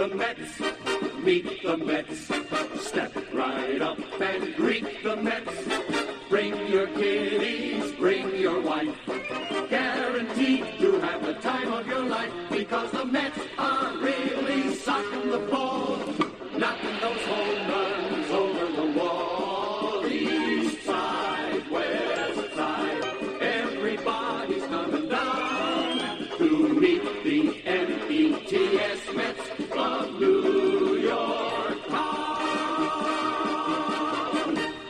the Mets, meet the Mets. Step right up and greet the Mets. Bring your kiddies, bring your wife. Guaranteed to have the time of your life, because the Mets are really socking the ball, knocking those home runs over the wall. East side, west side, everybody's coming down to meet the METS Mets of New York town.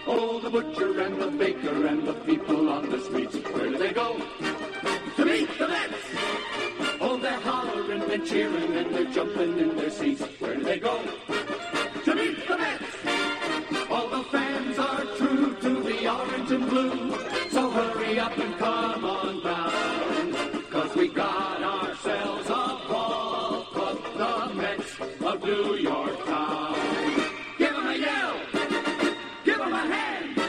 Oh, the butcher and the baker and the people on the streets, where do they go? To meet the Mets! Oh, they're hollering and cheering and they're jumping in their seats. Where do they go? To meet the Mets! All the fans are true to the orange and blue, so hurry up and come on down, 'cause we got ourselves a ball club, the Mets of New York town. Give 'em a yell, give 'em a hand,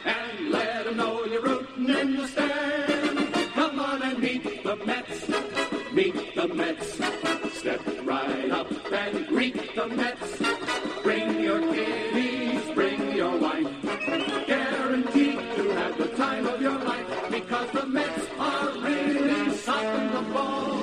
and let 'em know you're rooting in the stand. Come on and meet the Mets, meet the Mets. Step right up and greet the Mets. Bring your kiddies, bring your wife. Guaranteed to have the time of your life, because the Mets are really socking the ball,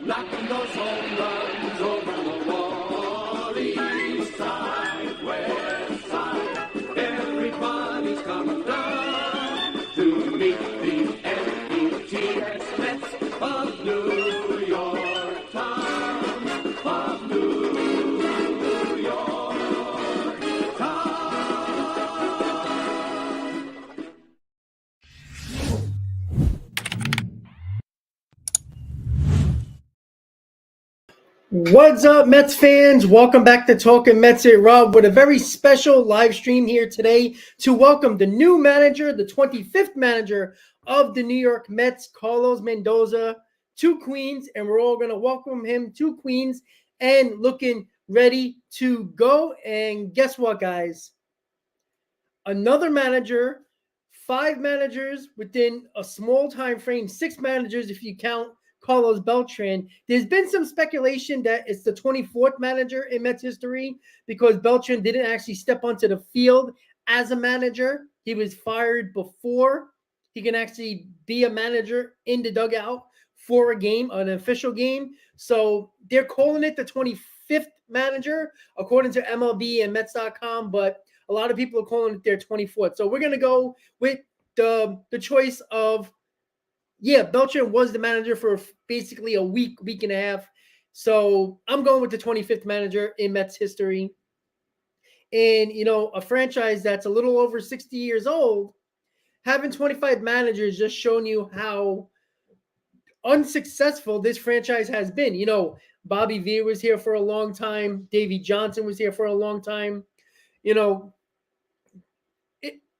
knocking those home runs over the wall. East side, west side, everybody's coming down to meet the METS Mets of New York town, of New York town. What's up, Mets fans? Welcome back to Talking Mets here, Rob, with a very special live stream here today to welcome the new manager, the 25th manager of the New York Mets, Carlos Mendoza, to Queens, and we're all going to welcome him to Queens and looking ready to go. And guess what, guys? Another manager, 5 managers within a small time frame, 6 managers if you count Carlos Beltran. There's been some speculation that it's the 24th manager in Mets history, because Beltran didn't actually step onto the field as a manager. He was fired before he can actually be a manager in the dugout for a game, an official game. So they're calling it the 25th manager, according to MLB and Mets.com, but a lot of people are calling it their 24th. So we're going to go with the choice of, Beltran was the manager for basically a week and a half. So I'm going with the 25th manager in Mets history. And, a franchise that's a little over 60 years old, having 25 managers just showing you how unsuccessful this franchise has been. Bobby V was here for a long time. Davey Johnson was here for a long time. Gil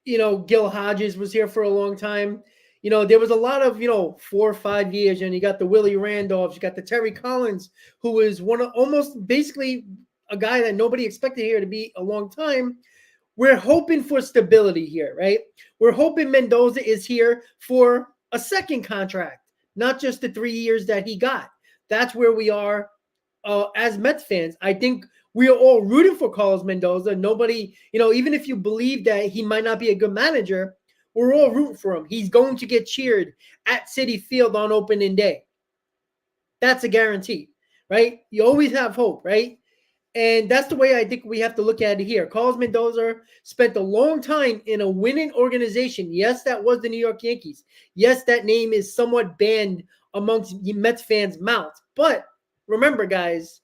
Hodges was here for a long time. There was a lot of, 4 or 5 years, and you got the Willie Randolphs, you got the Terry Collins, who was almost basically a guy that nobody expected here to be a long time. We're hoping for stability here, right? We're hoping Mendoza is here for a second contract, not just the 3 years that he got. That's where we are as Mets fans. I think we are all rooting for Carlos Mendoza. Nobody, even if you believe that he might not be a good manager, we're all rooting for him. He's going to get cheered at Citi Field on opening day. That's a guarantee, right? You always have hope, right? And that's the way I think we have to look at it here. Carlos Mendoza spent a long time in a winning organization. Yes, that was the New York Yankees. Yes, that name is somewhat banned amongst Mets fans' mouths. But remember, guys,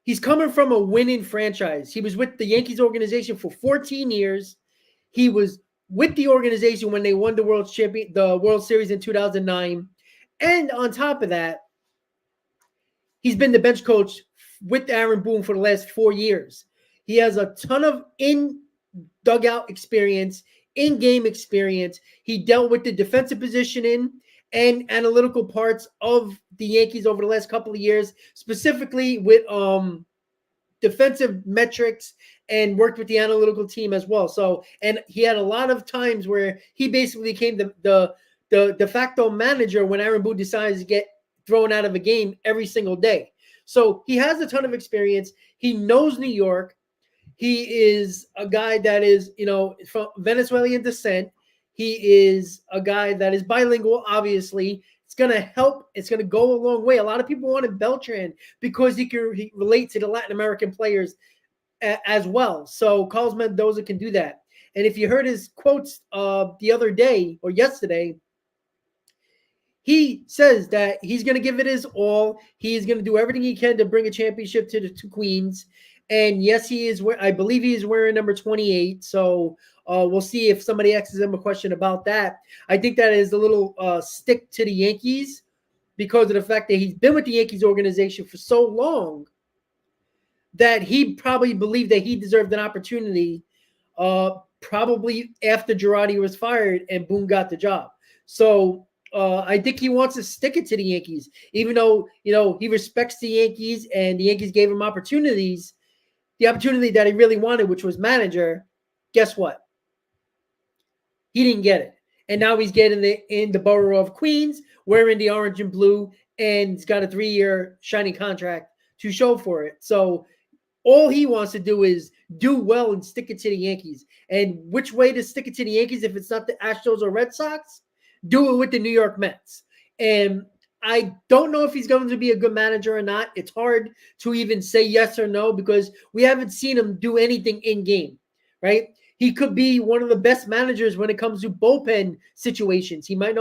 he's coming from a winning franchise. He was with the Yankees organization for 14 years. He was with the organization when they won the World Series in 2009. And on top of that, he's been the bench coach with Aaron Boone for the last 4 years. He has a ton of in-dugout experience, in-game experience. He dealt with the defensive positioning and analytical parts of the Yankees over the last couple of years, specifically with defensive metrics, and worked with the analytical team as well. So, and he had a lot of times where he basically became the de facto manager when Aaron Boone decided to get thrown out of a game every single day. So he has a ton of experience. He knows New York. He is a guy that is, from Venezuelan descent. He is a guy that is bilingual, obviously. It's going to help. It's going to go a long way. A lot of people wanted Beltran because he relate to the Latin American players as well. So Carlos Mendoza can do that. And if you heard his quotes the other day or yesterday, he says that he's going to give it his all. He's going to do everything he can to bring a championship to the two Queens. And yes, he is. I believe he is wearing number 28. So we'll see if somebody asks him a question about that. I think that is a little stick to the Yankees because of the fact that he's been with the Yankees organization for so long that he probably believed that he deserved an opportunity probably after Girardi was fired and Boone got the job. So I think he wants to stick it to the Yankees, even though, he respects the Yankees and the Yankees gave him opportunities. The opportunity that he really wanted, which was manager, guess what? He didn't get it. And now he's getting in the borough of Queens, wearing the orange and blue, and he's got a 3-year shiny contract to show for it. So all he wants to do is do well and stick it to the Yankees. And which way to stick it to the Yankees if it's not the Astros or Red Sox? Do it with the New York Mets. And I don't know if he's going to be a good manager or not. It's hard to even say yes or no because we haven't seen him do anything in game, right? He could be one of the best managers when it comes to bullpen situations. He might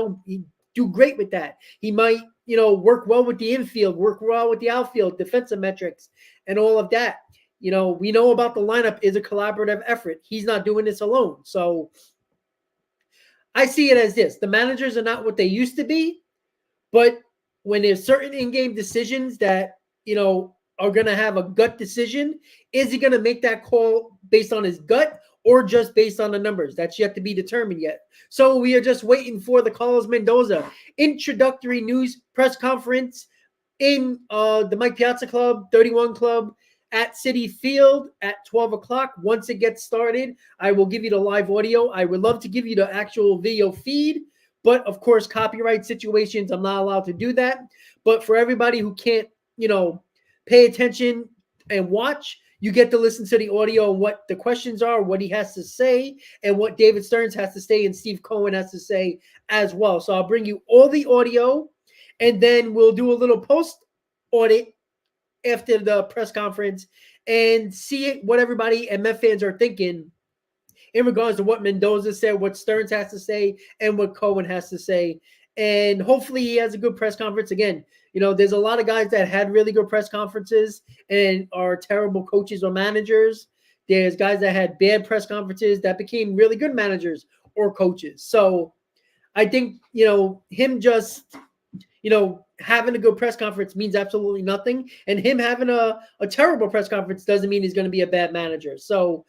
do great with that. He might, work well with the infield, work well with the outfield, defensive metrics, and all of that. We know about the lineup is a collaborative effort. He's not doing this alone. So I see it as this. The managers are not what they used to be, but when there's certain in-game decisions that, are going to have a gut decision, is he going to make that call based on his gut or just based on the numbers? That's yet to be determined yet. So we are just waiting for the Carlos Mendoza introductory news press conference in the Mike Piazza Club, 31 Club at Citi Field at 12 o'clock. Once it gets started, I will give you the live audio. I would love to give you the actual video feed, but of course, copyright situations, I'm not allowed to do that. But for everybody who can't, pay attention and watch, you get to listen to the audio and what the questions are, what he has to say, and what David Stearns has to say and Steve Cohen has to say as well. So I'll bring you all the audio, and then we'll do a little post audit after the press conference and see what everybody and Met fans are thinking in regards to what Mendoza said, what Stearns has to say, and what Cohen has to say. And hopefully he has a good press conference. Again, there's a lot of guys that had really good press conferences and are terrible coaches or managers. There's guys that had bad press conferences that became really good managers or coaches. So I think, him just, having a good press conference means absolutely nothing. And him having a terrible press conference doesn't mean he's going to be a bad manager. So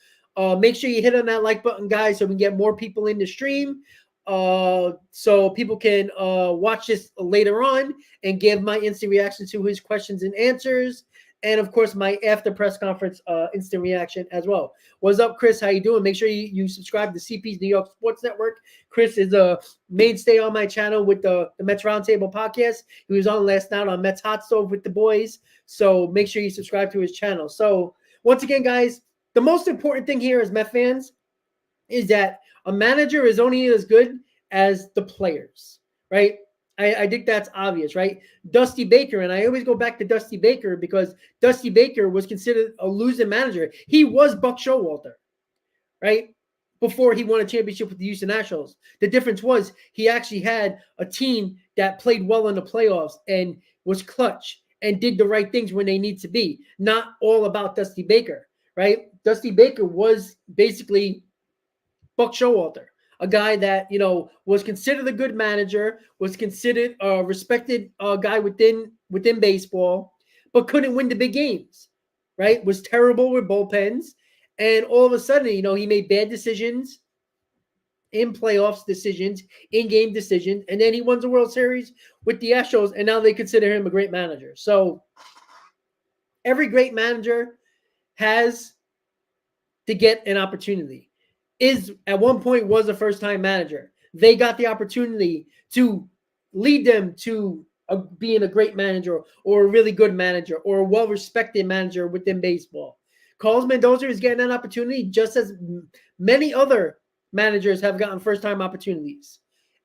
make sure you hit on that like button, guys, so we can get more people in the stream. So people can watch this later on and give my instant reaction to his questions and answers. And of course, my after press conference instant reaction as well. What's up, Chris? How you doing? Make sure you subscribe to CP's New York Sports Network. Chris is a mainstay on my channel with the Mets Roundtable podcast. He was on last night on Mets Hot Stove with the boys. So make sure you subscribe to his channel. So once again, guys, the most important thing here as Met fans is that a manager is only as good as the players, right? I think that's obvious, right? Dusty Baker, and I always go back to Dusty Baker because Dusty Baker was considered a losing manager. He was Buck Showalter, right? Before he won a championship with the Houston Nationals. The difference was he actually had a team that played well in the playoffs and was clutch and did the right things when they need to be. Not all about Dusty Baker, right? Dusty Baker was basically Buck Showalter, a guy that, was considered a good manager, was considered a respected guy within baseball, but couldn't win the big games, right? Was terrible with bullpens. And all of a sudden, he made bad decisions in playoffs decisions, in-game decisions, and then he won the World Series with the Astros, and now they consider him a great manager. So every great manager has to get an opportunity. At one point was a first-time manager. They got the opportunity to lead them to being a great manager or a really good manager or a well-respected manager within baseball. Carlos Mendoza is getting an opportunity just as many other managers have gotten first-time opportunities.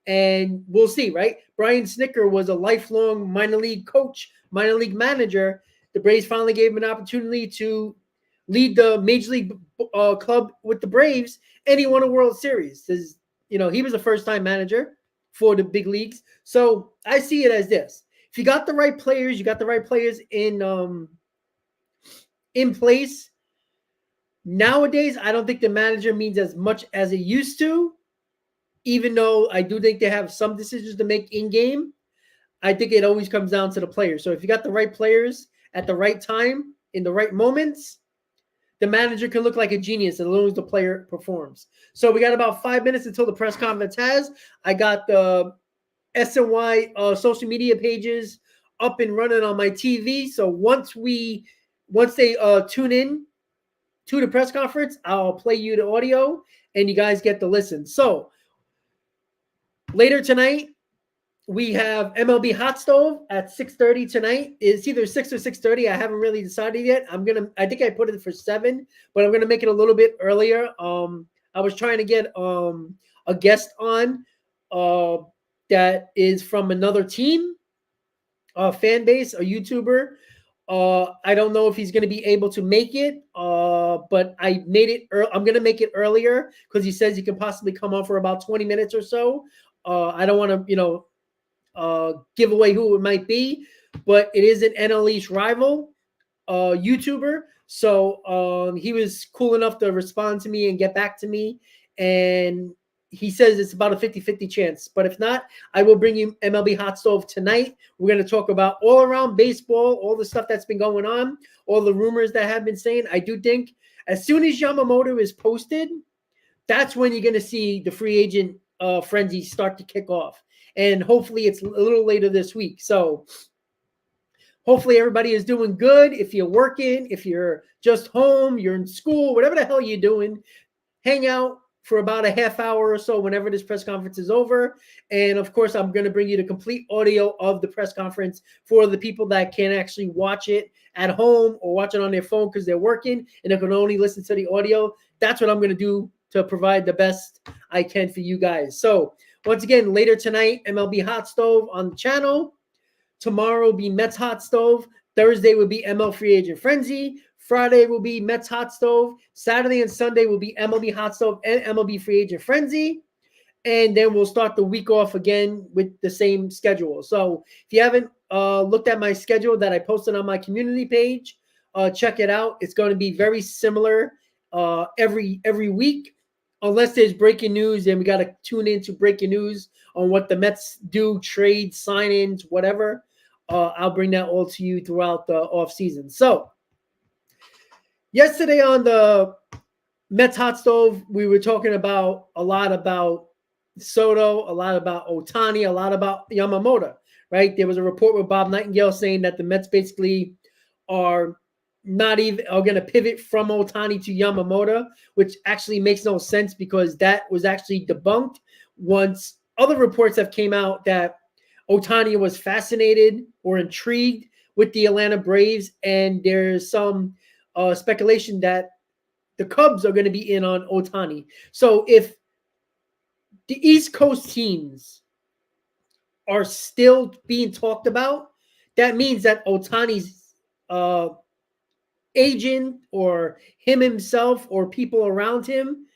And we'll see, right? Brian Snitker was a lifelong minor league coach, minor league manager. The Braves finally gave him an opportunity to lead the major league club with the Braves, and he won a World Series. He was a first-time manager for the big leagues. So I see it as this: if you got the right players, you got the right players in place. Nowadays, I don't think the manager means as much as it used to. Even though I do think they have some decisions to make in game, I think it always comes down to the players. So if you got the right players at the right time, in the right moments, the manager can look like a genius as long as the player performs. So we got about 5 minutes until the press conference has. I got the SNY social media pages up and running on my TV. So once they tune in to the press conference, I'll play you the audio and you guys get to listen. So later tonight, we have MLB Hot Stove at 6:30 tonight. It's either 6 or 6:30. I haven't really decided yet. I think I put it for 7, but I'm gonna make it a little bit earlier. I was trying to get a guest on that is from another team, fan base, a YouTuber. I don't know if he's going to be able to make it, but I made it. I'm going to make it earlier because he says he can possibly come on for about 20 minutes or so. I don't want to, give away who it might be, but it is an NL East rival YouTuber. So he was cool enough to respond to me and get back to me. And he says it's about a 50-50 chance. But if not, I will bring you MLB Hot Stove tonight. We're going to talk about all around baseball, all the stuff that's been going on, all the rumors that have been saying. I do think as soon as Yamamoto is posted, that's when you're going to see the free agent frenzy start to kick off. And hopefully it's a little later this week. So hopefully everybody is doing good. If you're working, if you're just home, you're in school, whatever the hell you're doing, hang out for about a half hour or so whenever this press conference is over. And of course, I'm going to bring you the complete audio of the press conference for the people that can actually watch it at home or watch it on their phone because they're working and they can only listen to the audio. That's what I'm going to do to provide the best I can for you guys. So once again, later tonight, MLB Hot Stove on the channel. Tomorrow will be Mets Hot Stove. Thursday will be ML Free Agent Frenzy. Friday will be Mets Hot Stove. Saturday and Sunday will be MLB Hot Stove and MLB Free Agent Frenzy. And then we'll start the week off again with the same schedule. So if you haven't looked at my schedule that I posted on my community page, check it out. It's going to be very similar every week, unless there's breaking news, and we got to tune into breaking news on what the Mets do, trade, sign-ins, whatever. I'll bring that all to you throughout the offseason. So yesterday on the Mets Hot Stove, we were talking about a lot about Soto, a lot about Ohtani, a lot about Yamamoto, right? There was a report with Bob Nightingale saying that the Mets basically are going to pivot from Ohtani to Yamamoto, which actually makes no sense because that was actually debunked once other reports have came out that Ohtani was fascinated or intrigued with the Atlanta Braves, and there's some speculation that the Cubs are going to be in on Ohtani. So if the East Coast teams are still being talked about, that means that Ohtani's agent or him himself or people around him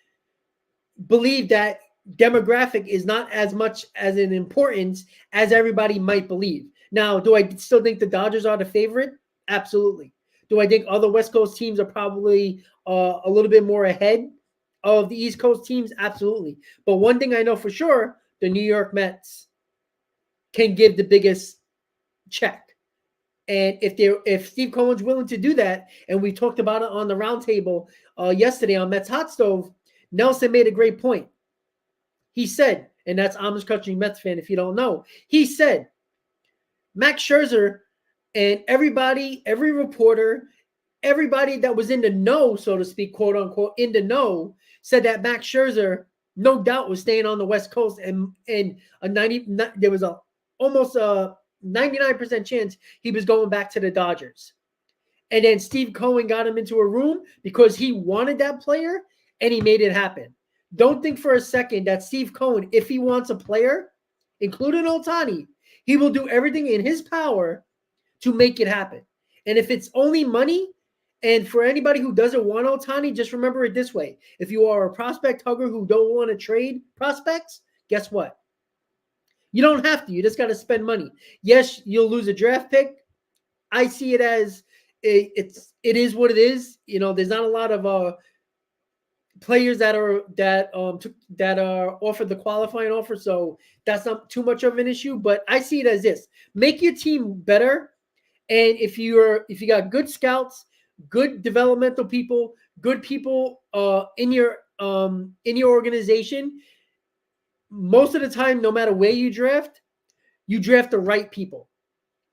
believe that demographic is not as much as an importance as everybody might believe. Now, do I still think the Dodgers are the favorite? Absolutely. Do I think other West Coast teams are probably a little bit more ahead of the East Coast teams? Absolutely. But one thing I know for sure, the New York Mets can give the biggest check. And if Steve Cohen's willing to do that, and we talked about it on the roundtable yesterday on Mets Hot Stove, Nelson made a great point. He said, and that's Amish Country Mets fan if you don't know, he said, Max Scherzer and everybody, every reporter, everybody that was in the know, so to speak, quote unquote, in the know, said that Max Scherzer, no doubt, was staying on the West Coast, and there was almost a 99% chance he was going back to the Dodgers. And then Steve Cohen got him into a room because he wanted that player and he made it happen. Don't think for a second that Steve Cohen, if he wants a player, including Ohtani, he will do everything in his power to make it happen. And if it's only money, and for anybody who doesn't want Ohtani, just remember it this way. If you are a prospect hugger who don't want to trade prospects, guess what? You don't have to. You just got to spend money. Yes, you'll lose a draft pick. I see it as it is what it is. You know, there's not a lot of players that are offered the qualifying offer, so that's not too much of an issue. But I see it as this: make your team better, and if you got good scouts, good developmental people, good people in your organization, most of the time, no matter where you draft the right people,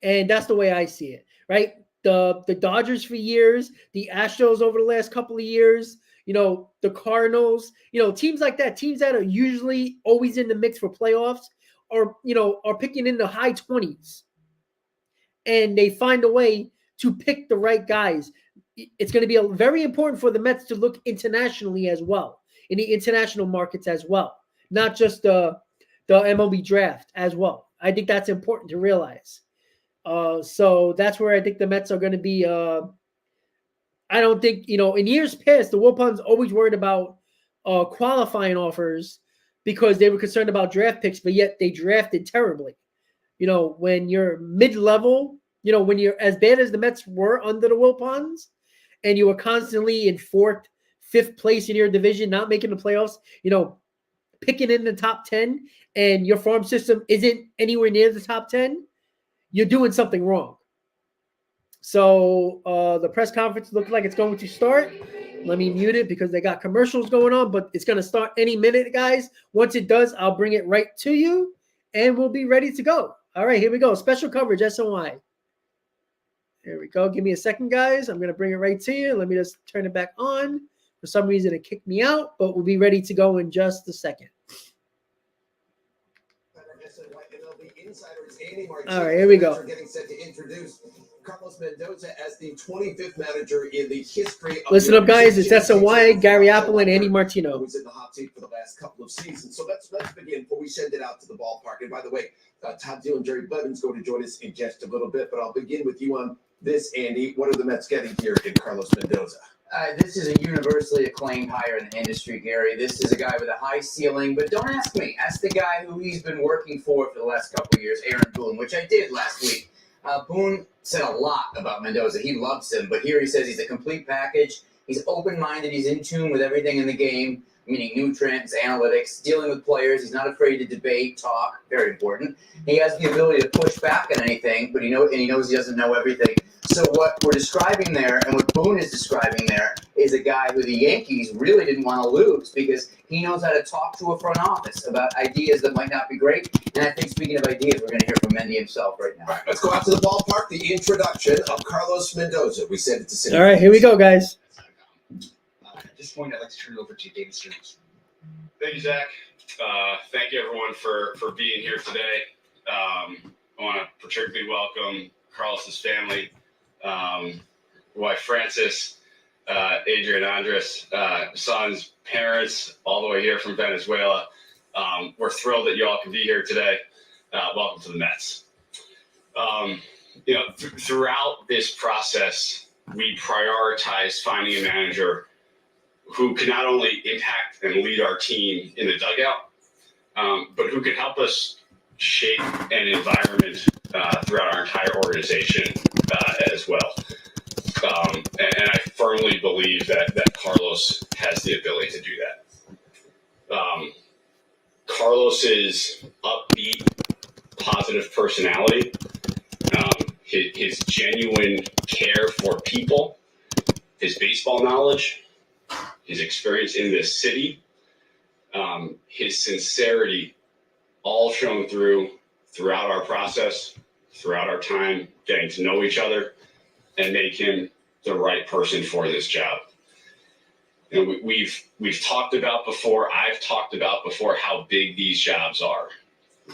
and that's the way I see it. Right? The Dodgers for years, the Astros over the last couple of years. You know, the Cardinals, you know, teams like that, teams that are usually always in the mix for playoffs are picking in the high 20s. And they find a way to pick the right guys. It's going to be very important for the Mets to look internationally as well, in the international markets as well, not just the MLB draft as well. I think that's important to realize. So that's where I think the Mets are going to be I don't think, in years past, the Wilpons always worried about qualifying offers because they were concerned about draft picks, but yet they drafted terribly. When you're mid-level, when you're as bad as the Mets were under the Wilpons, and you were constantly in fourth, fifth place in your division, not making the playoffs, picking in the top 10, and your farm system isn't anywhere near the top 10, you're doing something wrong. So the press conference looks like it's going to start. Let me mute it because they got commercials going on, but it's going to start any minute, guys. Once it does, I'll bring it right to you, and we'll be ready to go. All right, here we go. Special coverage, SNY. Here we go. Give me a second, guys. I'm going to bring it right to you. Let me just turn it back on. For some reason, it kicked me out, but we'll be ready to go in just a second. All right, here we go. Getting set to introduce Carlos Mendoza as the 25th manager in the history of Listen up, guys. It's SNY, Gary Apple, and Andy Martino. Who was in the hot seat for the last couple of seasons. So let's begin before we send it out to the ballpark. And by the way, Todd Deal and Jerry Blevins going to join us in just a little bit. But I'll begin with you on this, Andy. What are the Mets getting here in Carlos Mendoza? This is a universally acclaimed hire in the industry, Gary. This is a guy with a high ceiling, but don't ask me. Ask the guy who he's been working for the last couple of years, Aaron Boone, which I did last week. Boone said a lot about Mendoza. He loves him, but here he says he's a complete package. He's open-minded. He's in tune with everything in the game, meaning nutrients, analytics, dealing with players. He's not afraid to debate, talk. Very important. He has the ability to push back on anything, but he knows he doesn't know everything. So what we're describing there, and what Boone is describing there, is a guy who the Yankees really didn't want to lose because he knows how to talk to a front office about ideas that might not be great. And I think, speaking of ideas, we're going to hear from Mendy himself right now. All right, let's go out to the ballpark. The introduction of Carlos Mendoza. We send it to City. All right, here we go, guys. At this point, I'd like to turn it over to David Stearns. Thank you, Zach. Thank you, everyone, for being here today. I want to particularly welcome Carlos's family, wife Francis, Adrian Andres, son's parents, all the way here from Venezuela. We're thrilled that you all can be here today. Welcome to the Mets. Throughout this process, we prioritize finding a manager who can not only impact and lead our team in the dugout, but who can help us shape an environment throughout our entire organization as well. And I firmly believe that Carlos has the ability to do that. Carlos's upbeat, positive personality, his genuine care for people, his baseball knowledge, his experience in this city, his sincerity, all shown throughout our process, throughout our time getting to know each other, and make him the right person for this job. We've talked about before, I've talked about before how big these jobs are.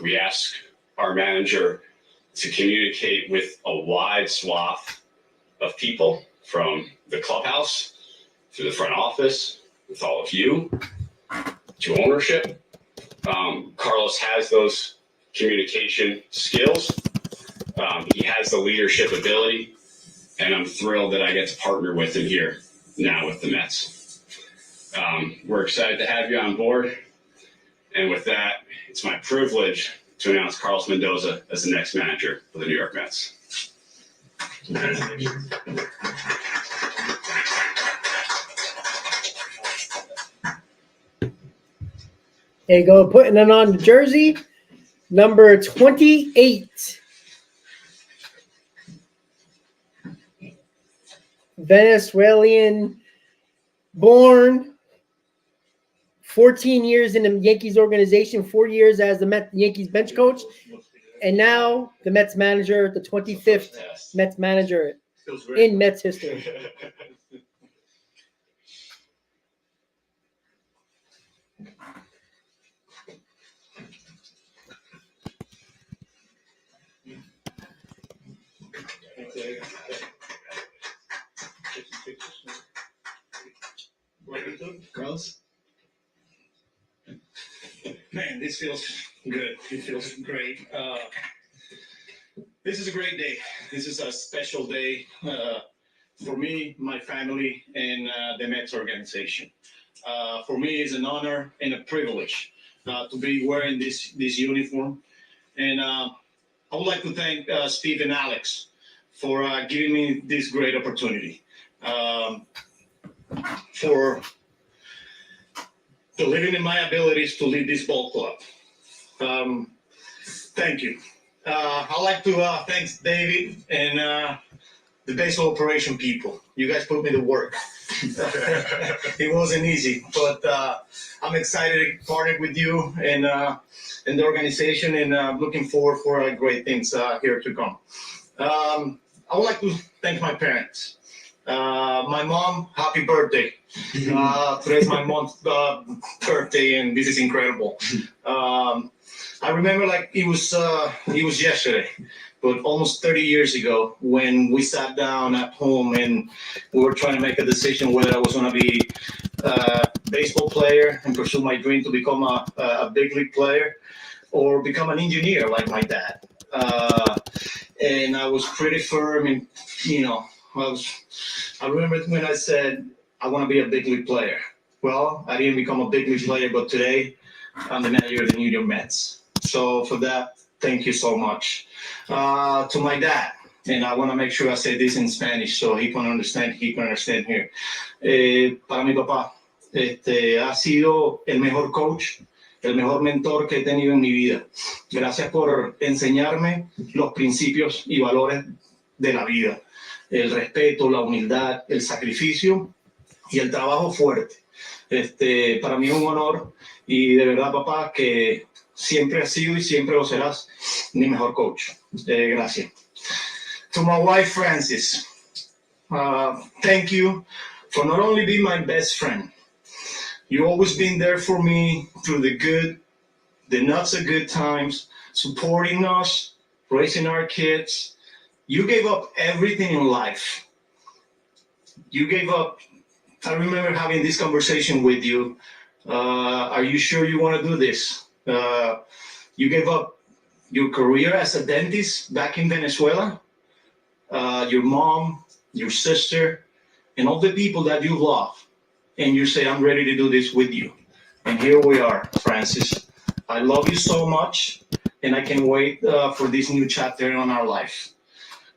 We ask our manager to communicate with a wide swath of people, from the clubhouse to the front office, with all of you, to ownership. Carlos has those communication skills. He has the leadership ability, and I'm thrilled that I get to partner with him here now with the Mets. We're excited to have you on board. And with that, it's my privilege to announce Carlos Mendoza as the next manager of the New York Mets. There you go, putting it on the jersey, number 28. Venezuelan born, 14 years in the Yankees organization, 4 years as the Yankees bench coach, and now the Mets manager, the 25th Mets manager in Mets history. Carlos? Man, this feels good. It feels great. This is a great day. This is a special day for me, my family, and the Mets organization. For me, it's an honor and a privilege to be wearing this uniform. And I would like to thank Steve and Alex for giving me this great opportunity, for believing in my abilities to lead this ball club. Thank you. I'd like to thank David and the baseball operation people. You guys put me to work. It wasn't easy, but I'm excited to partner with you and the organization, and looking forward for great things here to come. I would like to thank my parents. My mom, happy birthday. Today's my mom's birthday, and this is incredible. I remember like it was yesterday, but almost 30 years ago when we sat down at home and we were trying to make a decision whether I was going to be a baseball player and pursue my dream to become a big league player, or become an engineer like my dad. And I was pretty firm, and I remember when I said I want to be a big league player. Well, I didn't become a big league player, but today I'm the manager of the New York Mets. So for that, thank you so much. To my dad, and I want to make sure I say this in Spanish so he can understand here. Para mi papá, ha sido el mejor coach, el mejor mentor que he tenido en mi vida. Gracias por enseñarme los principios y valores de la vida. El respeto, la humildad, el sacrificio y el trabajo fuerte. Para mí es un honor, y de verdad, papá, que siempre has sido y siempre lo serás mi mejor coach. Gracias. To my wife, Francis, thank you for not only being my best friend. You've always been there for me through the good, the not so good times, supporting us, raising our kids. You gave up everything in life. You gave up. I remember having this conversation with you. Are you sure you want to do this? You gave up your career as a dentist back in Venezuela, your mom, your sister, and all the people that you love. And you say, I'm ready to do this with you. And here we are, Francis. I love you so much, and I can't wait for this new chapter in our life.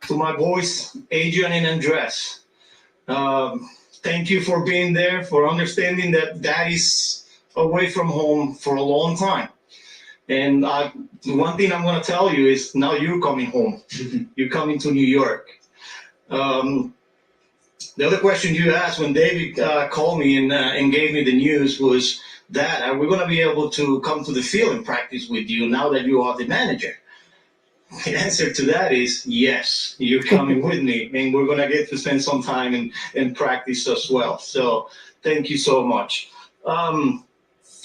To my boys, Adrian and Andres, thank you for being there, for understanding that Dad is away from home for a long time. And one thing I'm going to tell you is now you're coming home. You're coming to New York. The other question you asked when David called me and gave me the news was, Dad, are we going to be able to come to the field and practice with you now that you are the manager? The answer to that is yes, you're coming with me, and we're going to get to spend some time and practice as well. So thank you so much. I'd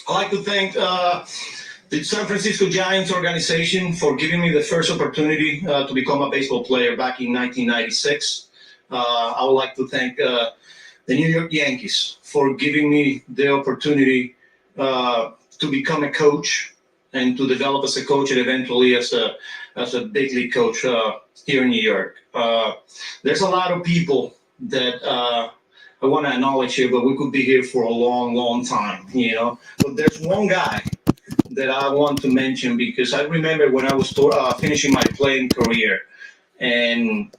like to thank the the San Francisco Giants organization for giving me the first opportunity to become a baseball player back in 1996. I would like to thank the New York Yankees for giving me the opportunity to become a coach and to develop as a coach and eventually as a big league coach here in New York. There's a lot of people that I want to acknowledge here, but we could be here for a long, long time, you know. But there's one guy that I want to mention because I remember when I was finishing my playing career, and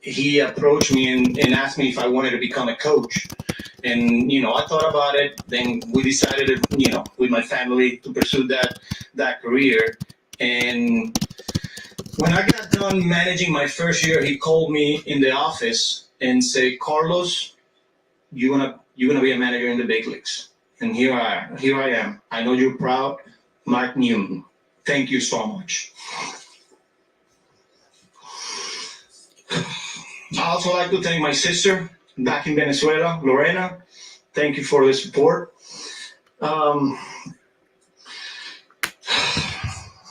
he approached me and asked me if I wanted to become a coach. And, you know, I thought about it. Then we decided, you know, with my family to pursue that career. And when I got done managing my first year, he called me in the office and said, Carlos, you're gonna be a manager in the big leagues. And here I am. I know you're proud. Mark Newton. Thank you so much. I also like to thank my sister back in Venezuela, Lorena. Thank you for the support. I'm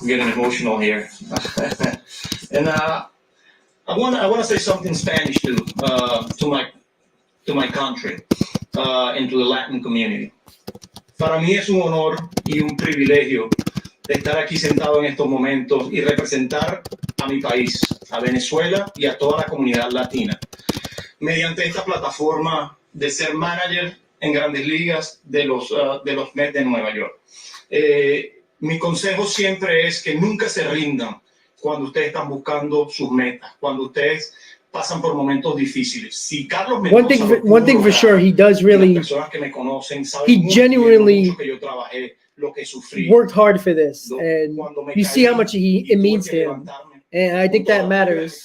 getting emotional here. And I want to say something in Spanish too, to my country and to the Latin community. Para mí es un honor y un privilegio estar aquí sentado en estos momentos y representar a mi país, a Venezuela y a toda la comunidad latina, mediante esta plataforma de ser manager en grandes ligas de los Mets de Nueva York. Mi consejo siempre es que nunca se rindan cuando ustedes están buscando sus metas, cuando ustedes pasan por momentos difíciles. Si Carlos Mendoza one thing for sure, he does really, he genuinely worked hard for this, and you see how much it means to him. And I think that matters.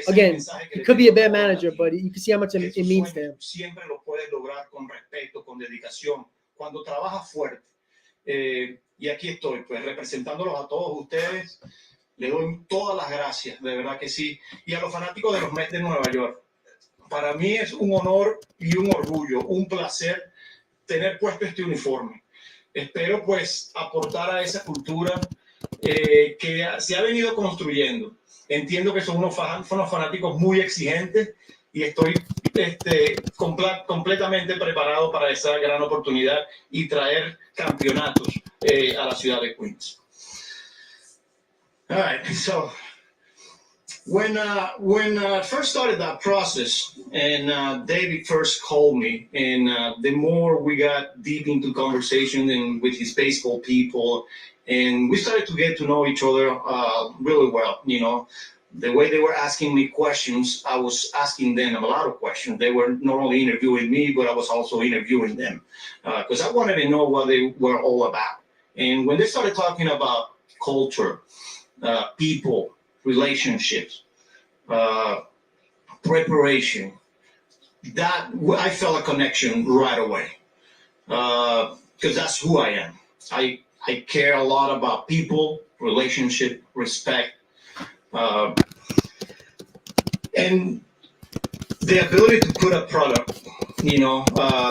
Again, he could be a bad manager, but you can see how much it means to him. Siempre lo puedes lograr con respeto, con dedicación, cuando trabajas fuerte. Y aquí estoy, pues, representándolos a todos ustedes. Le doy todas las gracias, de verdad que sí. Y a los fanáticos de los Mets de Nueva York, para mí es un honor y un orgullo, un placer tener puesto este uniforme. Espero, pues, aportar a esa cultura que se ha venido construyendo. Entiendo que son unos fanáticos muy exigentes y estoy completamente preparado para esa gran oportunidad y traer campeonatos a la ciudad de Queens. All right, so when I first started that process, and David first called me, and the more we got deep into conversation and with his baseball people, and we started to get to know each other really well. You know, the way they were asking me questions, I was asking them a lot of questions. They were not only interviewing me, but I was also interviewing them because I wanted to know what they were all about. And when they started talking about culture, people, relationships, preparation, that I felt a connection right away because that's who I am. I care a lot about people, relationship, respect, and the ability to put a product, you know,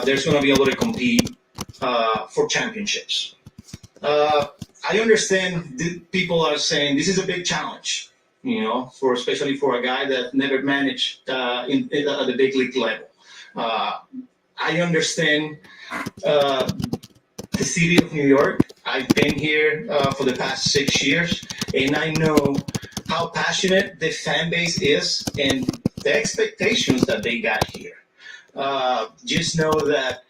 there's going to be able to compete for championships. I understand people are saying this is a big challenge, you know, especially for a guy that never managed at the big league level. I understand the city of New York. I've been here for the past 6 years, and I know how passionate the fan base is and the expectations that they got here. Just know that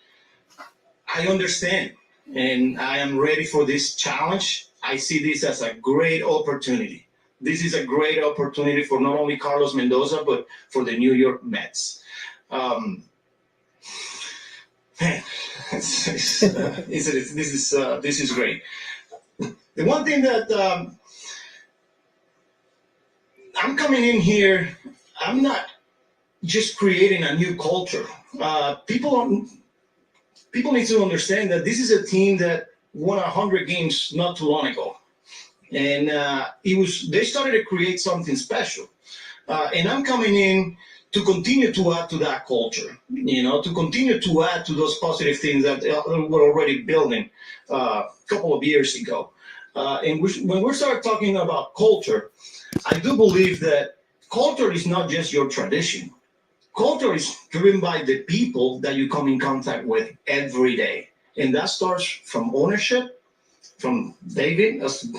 I understand, and I am ready for this challenge. I see this as a great opportunity. This is a great opportunity for not only Carlos Mendoza, but for the New York Mets. Man, this is great. The one thing that I'm coming in here, I'm not just creating a new culture. People need to understand that this is a team that won 100 games not too long ago, and they started to create something special. And I'm coming in to continue to add to that culture, to continue to add to those positive things that we're already building a couple of years ago. And when we start talking about culture, I do believe that culture is not just your tradition. Culture is driven by the people that you come in contact with every day. And that starts from ownership, from David as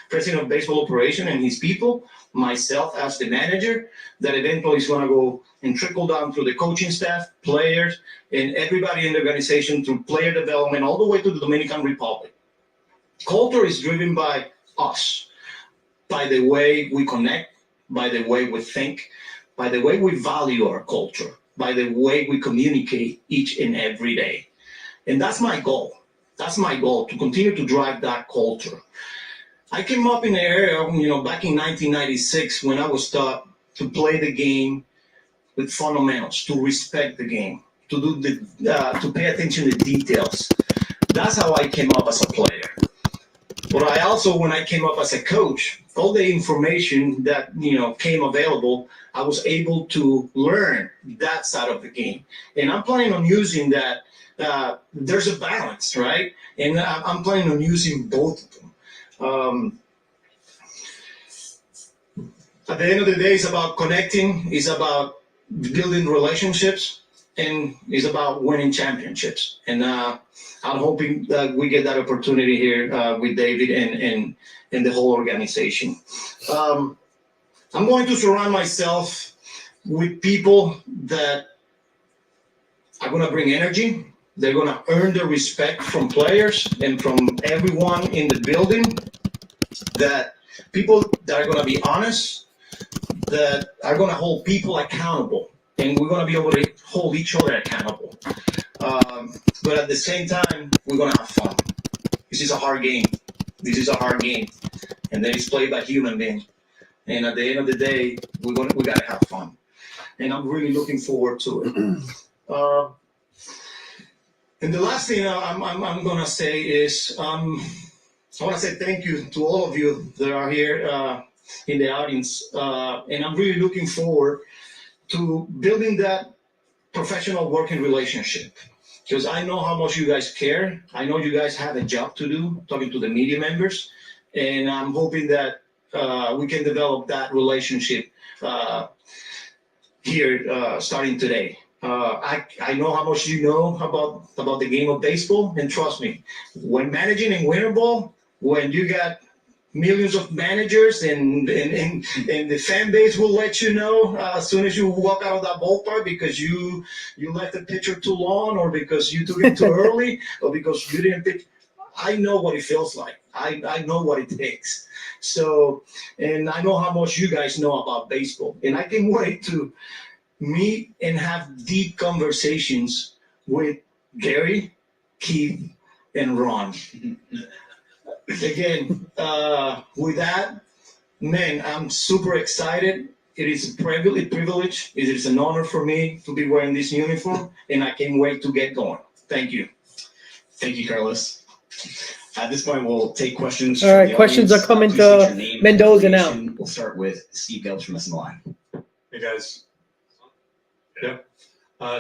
president of baseball operation and his people, myself as the manager, that eventually is going to go and trickle down through the coaching staff, players, and everybody in the organization through player development all the way to the Dominican Republic. Culture is driven by us, by the way we connect, by the way we think, by the way we value our culture, by the way we communicate each and every day. And that's my goal. That's my goal, to continue to drive that culture. I came up in the area, back in 1996 when I was taught to play the game with fundamentals, to respect the game, to pay attention to details. That's how I came up as a player. But I also, when I came up as a coach, all the information that came available, I was able to learn that side of the game. And I'm planning on using that. There's a balance, right? And I'm planning on using both of them. At the end of the day, it's about connecting, it's about building relationships, and it's about winning championships. And I'm hoping that we get that opportunity here with David and the whole organization. I'm going to surround myself with people that are going to bring energy. They're going to earn the respect from players and from everyone in the building. That people that are going to be honest, that are going to hold people accountable, and we're going to be able to hold each other accountable. But at the same time, we're going to have fun. This is a hard game. And then it's played by human beings. And at the end of the day, we got to have fun. And I'm really looking forward to it. And the last thing I'm going to say is, I want to say thank you to all of you that are here in the audience. And I'm really looking forward to building that professional working relationship. Because I know how much you guys care. I know you guys have a job to do, talking to the media members. And I'm hoping that we can develop that relationship here starting today. I know how much you know about the game of baseball, and trust me, when managing in winter ball, when you got millions of managers and the fan base will let you know as soon as you walk out of that ballpark because you left the pitcher too long, or because you took it too early, or because you didn't pitch. I know what it feels like. I know what it takes. So, and I know how much you guys know about baseball, and I can't wait to meet and have deep conversations with Gary, Keith, and Ron. Again, with that, man, I'm super excited. It is a privilege. It is an honor for me to be wearing this uniform, and I can't wait to get going. Thank you. Thank you, Carlos. At this point, we'll take questions. All right, questions are coming to Mendoza now. We'll start with Steve Gelbs from SNY. Hey, guys. Yep.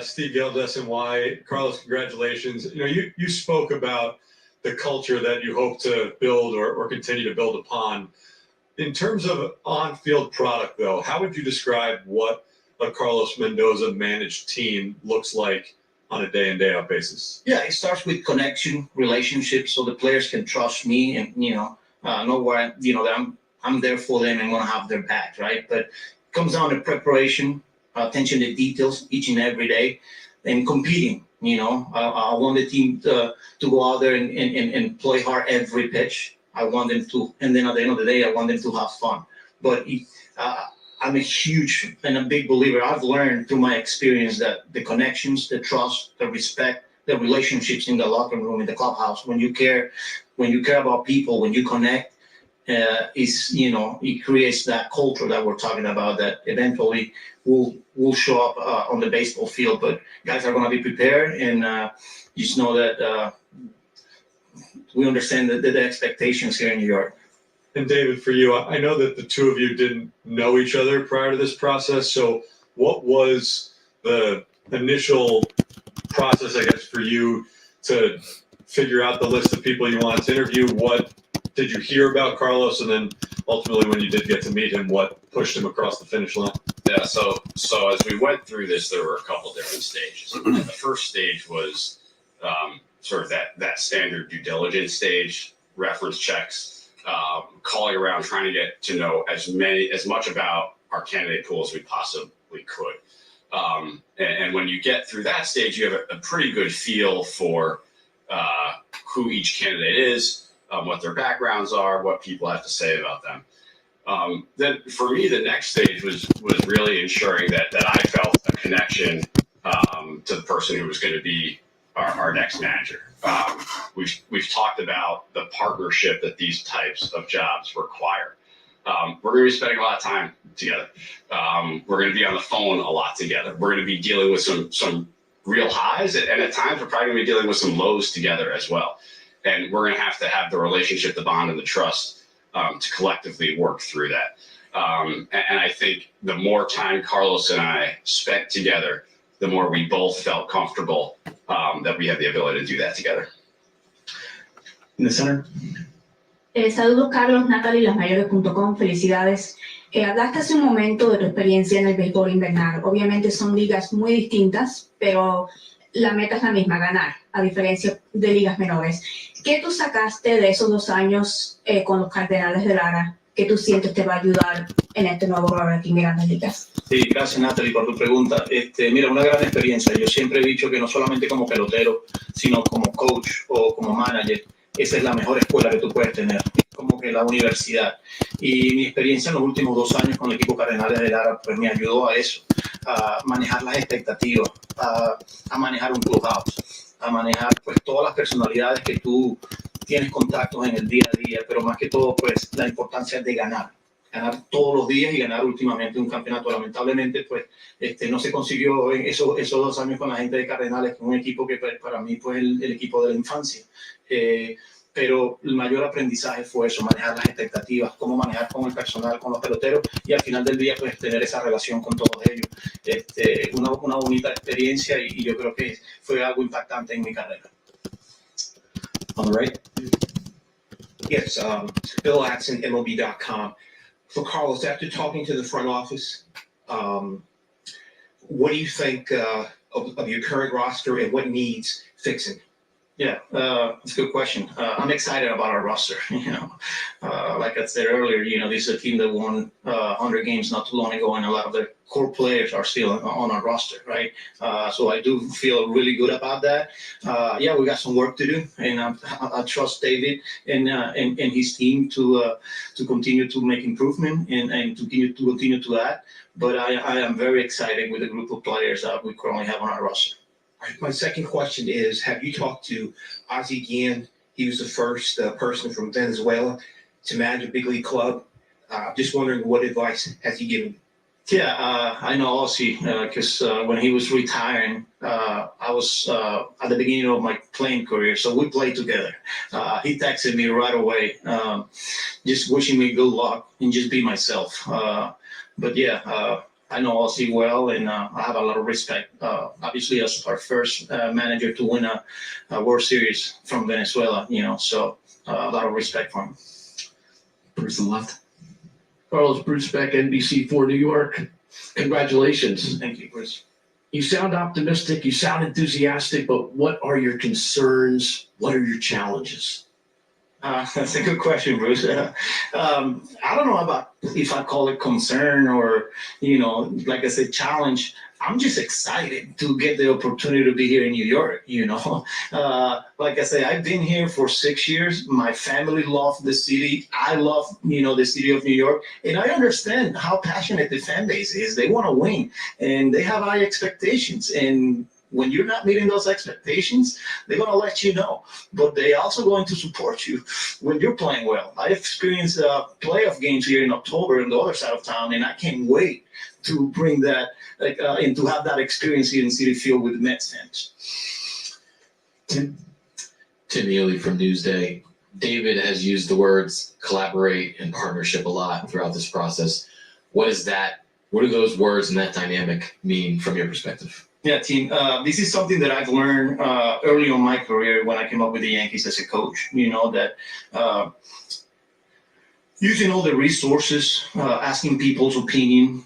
Steve Gelbs, SNY. Carlos, congratulations. You spoke about the culture that you hope to build or continue to build upon. In terms of on-field product, though, how would you describe what a Carlos Mendoza managed team looks like on a day-in, day-out basis? Yeah, it starts with connection, relationships, so the players can trust me and know where that I'm there for them and going to have their back, right? But it comes down to preparation, attention to details each and every day, and competing. I want the team to go out there and play hard every pitch. I want them to, and then at the end of the day, I want them to have fun. But I'm a huge and a big believer. I've learned through my experience that the connections, the trust, the respect, the relationships in the locker room, in the clubhouse, when you care about people, when you connect, it creates that culture that we're talking about that eventually will show up on the baseball field. But guys are going to be prepared, and just know that we understand the expectations here in New York. And David, for you, I know that the two of you didn't know each other prior to this process. So what was the initial process, I guess, for you to figure out the list of people you wanted to interview? What did you hear about Carlos? And then ultimately, when you did get to meet him, what pushed him across the finish line? Yeah, so as we went through this, there were a couple different stages. The first stage was sort of that standard due diligence stage, reference checks, calling around, trying to get to know as much about our candidate pool as we possibly could. And when you get through that stage, you have a pretty good feel for who each candidate is, what their backgrounds are, what people have to say about them. Then for me, the next stage was really ensuring that I felt a connection to the person who was going to be our next manager. We've talked about the partnership that these types of jobs require. We're going to be spending a lot of time together. We're going to be on the phone a lot together. We're going to be dealing with some real highs, and at times we're probably going to be dealing with some lows together as well. And we're going to have the relationship, the bond, and the trust to collectively work through that. And I think the more time Carlos and I spent together, the more we both felt comfortable that we had the ability to do that together. In the center. Saludos, Carlos, Natalie, lasmayores.com, felicidades. Hablaste hace un momento de tu experiencia en el béisbol invernal. Obviamente son ligas muy distintas, pero la meta es la misma, ganar, a diferencia de ligas menores. ¿Qué tú sacaste de esos 2 años con los Cardenales de Lara que tú sientes te va a ayudar en este nuevo rol aquí en Grandes Ligas? Sí, gracias Natalie por tu pregunta. Mira, una gran experiencia. Yo siempre he dicho que no solamente como pelotero, sino como coach o como manager, esa es la mejor escuela que tú puedes tener, como que la universidad. Y mi experiencia en los últimos 2 años con el equipo Cardenales de Lara pues me ayudó a eso, a manejar las expectativas, a manejar un clubhouse, a manejar pues todas las personalidades que tú tienes contactos en el día a día, pero más que todo pues la importancia de ganar todos los días y ganar últimamente un campeonato. Lamentablemente pues no se consiguió en esos 2 años con la gente de Cardenales, que es un equipo que pues, para mí fue el equipo de la infancia. Pero el mayor aprendizaje fue eso, manejar las expectativas, cómo manejar con el personal, con los peloteros, y al final del día pues tener esa relación con todos ellos. Una bonita experiencia y yo creo que fue algo impactante en mi carrera. On the right. Yes, Bill Atson, MLB.com. For Carlos, after talking to the front office, what do you think of your current roster and what needs fixing? Yeah, that's a good question. I'm excited about our roster. Like I said earlier, this is a team that won 100 games not too long ago, and a lot of their core players are still on our roster, right? So I do feel really good about that. Yeah, we got some work to do, and I trust David and his team to continue to make improvement and to continue to add. But I am very excited with the group of players that we currently have on our roster. All right, my second question is, have you talked to Ozzie Guillen? He was the first person from Venezuela to manage a big league club. Just wondering, what advice has he given? Yeah, I know Ozzie because when he was retiring, I was at the beginning of my playing career, so we played together. He texted me right away, just wishing me good luck and just be myself. But yeah, I know Ozzie well, and I have a lot of respect. Obviously, as our first manager to win a World Series from Venezuela, so a lot of respect for him. Bruce on the left. Carlos, Bruce Beck, NBC4 New York. Congratulations. Thank you, Bruce. You sound optimistic, you sound enthusiastic, but what are your concerns? What are your challenges? That's a good question, Bruce. I don't know about if I call it concern or, like I said, challenge. I'm just excited to get the opportunity to be here in New York, Like I say, I've been here for 6 years. My family loves the city. I love, the city of New York. And I understand how passionate the fan base is. They want to win, and they have high expectations. And when you're not meeting those expectations, they're going to let you know. But they're also going to support you when you're playing well. I experienced playoff games here in October on the other side of town, and I can't wait to bring that, and to have that experience here in Citi Field with the Mets fans. Tim Neely from Newsday. David has used the words collaborate and partnership a lot throughout this process. What do those words and that dynamic mean from your perspective? Yeah, team. This is something that I've learned early on my career when I came up with the Yankees as a coach. You know, that using all the resources, asking people's opinion,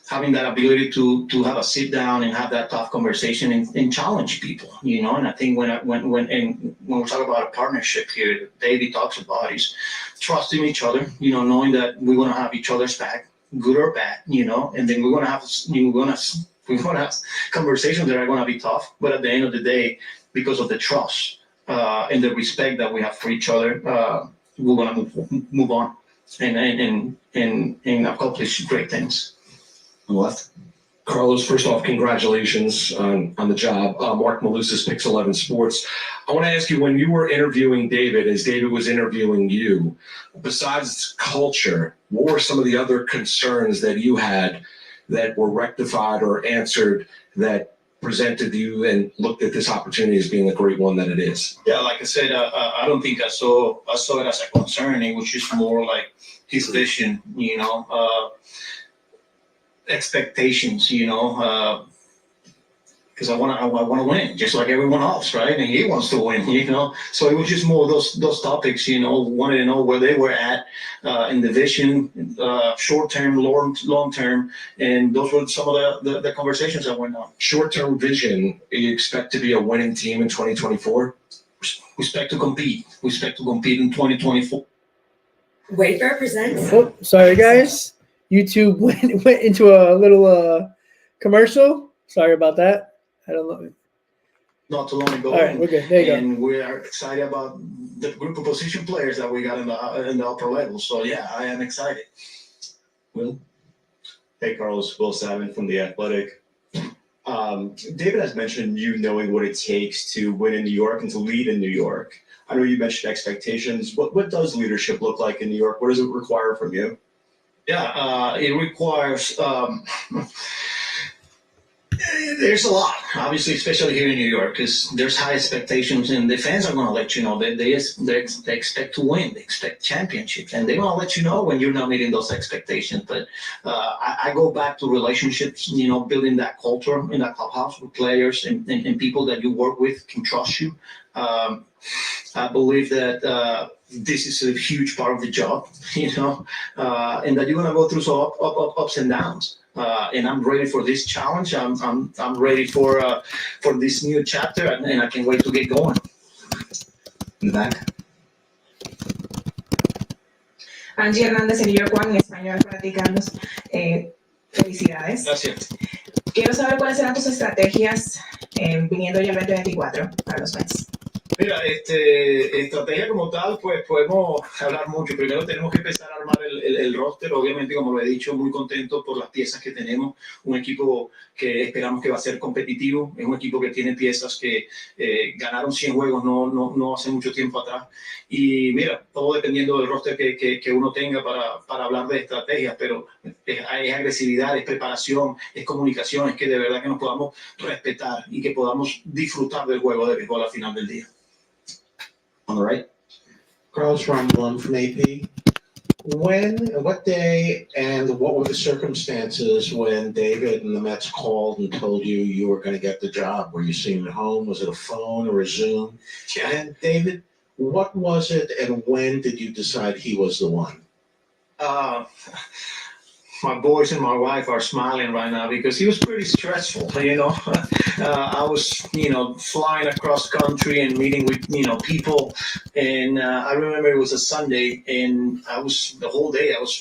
having that ability to have a sit down and have that tough conversation and challenge people, you know. And I think when we talk about a partnership here, David talks about is trusting each other, you know, knowing that we're going to have each other's back, good or bad, you know, and then we're going to have conversations that are going to be tough, but at the end of the day, because of the trust and the respect that we have for each other, we're going to move on and accomplish great things. On the left. Carlos, first off, congratulations on the job. Mark Malusis, Pix 11 Sports. I want to ask you, when you were interviewing David, as David was interviewing you, besides culture, what were some of the other concerns that you had that were rectified or answered that presented you and looked at this opportunity as being the great one that it is? Yeah, like I said, I don't think I saw it as a concern. It was just more like his vision, you know, expectations, you know, because I want to win just like everyone else, right? And he wants to win, you know. So it was just more those topics, you know. Wanted to know where they were at in the vision, short term, long term, and those were some of the conversations that went on. Short term vision. You expect to be a winning team in 2024. We expect to compete. We expect to compete in 2024. Wayfair presents. Oh, sorry guys. YouTube went into a little commercial. Sorry about that. I don't know. Not too long ago. All right, we're good. There you go. And we are excited about the group of position players that we got in the upper level. So yeah, I am excited. Will? Hey, Carlos. Will Salmon from The Athletic. David has mentioned you knowing what it takes to win in New York and to lead in New York. I know you mentioned expectations. What does leadership look like in New York? What does it require from you? Yeah, it requires. There's a lot, obviously, especially here in New York, because there's high expectations, and the fans are going to let you know that they expect to win, they expect championships, and they're going to let you know when you're not meeting those expectations. But I go back to relationships, you know, building that culture in that clubhouse with players and people that you work with can trust you. I believe that this is a huge part of the job, you know, and that you're going to go through some ups and downs. And I'm ready for this challenge. I'm ready for this new chapter, and I can't wait to get going. In the back. Angie Hernández en New York One, en español para ti, Carlos. Felicidades. Gracias. Quiero saber cuáles serán tus estrategias viniendo ya el 2024 para los Mets. Mira, estrategia como tal, pues podemos hablar mucho. Primero tenemos que empezar a armar el roster. Obviamente, como lo he dicho, muy contento por las piezas que tenemos. Un equipo que esperamos que va a ser competitivo. Es un equipo que tiene piezas que ganaron 100 juegos no hace mucho tiempo atrás. Y mira, todo dependiendo del roster que uno tenga para hablar de estrategias, pero es agresividad, es preparación, es comunicación, es que de verdad que nos podamos respetar y que podamos disfrutar del juego de béisbol al final del día. On the right. Carlos Ramblin from AP. What day and what were the circumstances when David and the Mets called and told you were going to get the job? Were you seeing him at home? Was it a phone or a Zoom? Yeah. And David, what was it and when did you decide he was the one? My boys and my wife are smiling right now because he was pretty stressful, you know. I was, you know, flying across country and meeting with, you know, people. And I remember it was a Sunday, and the whole day I was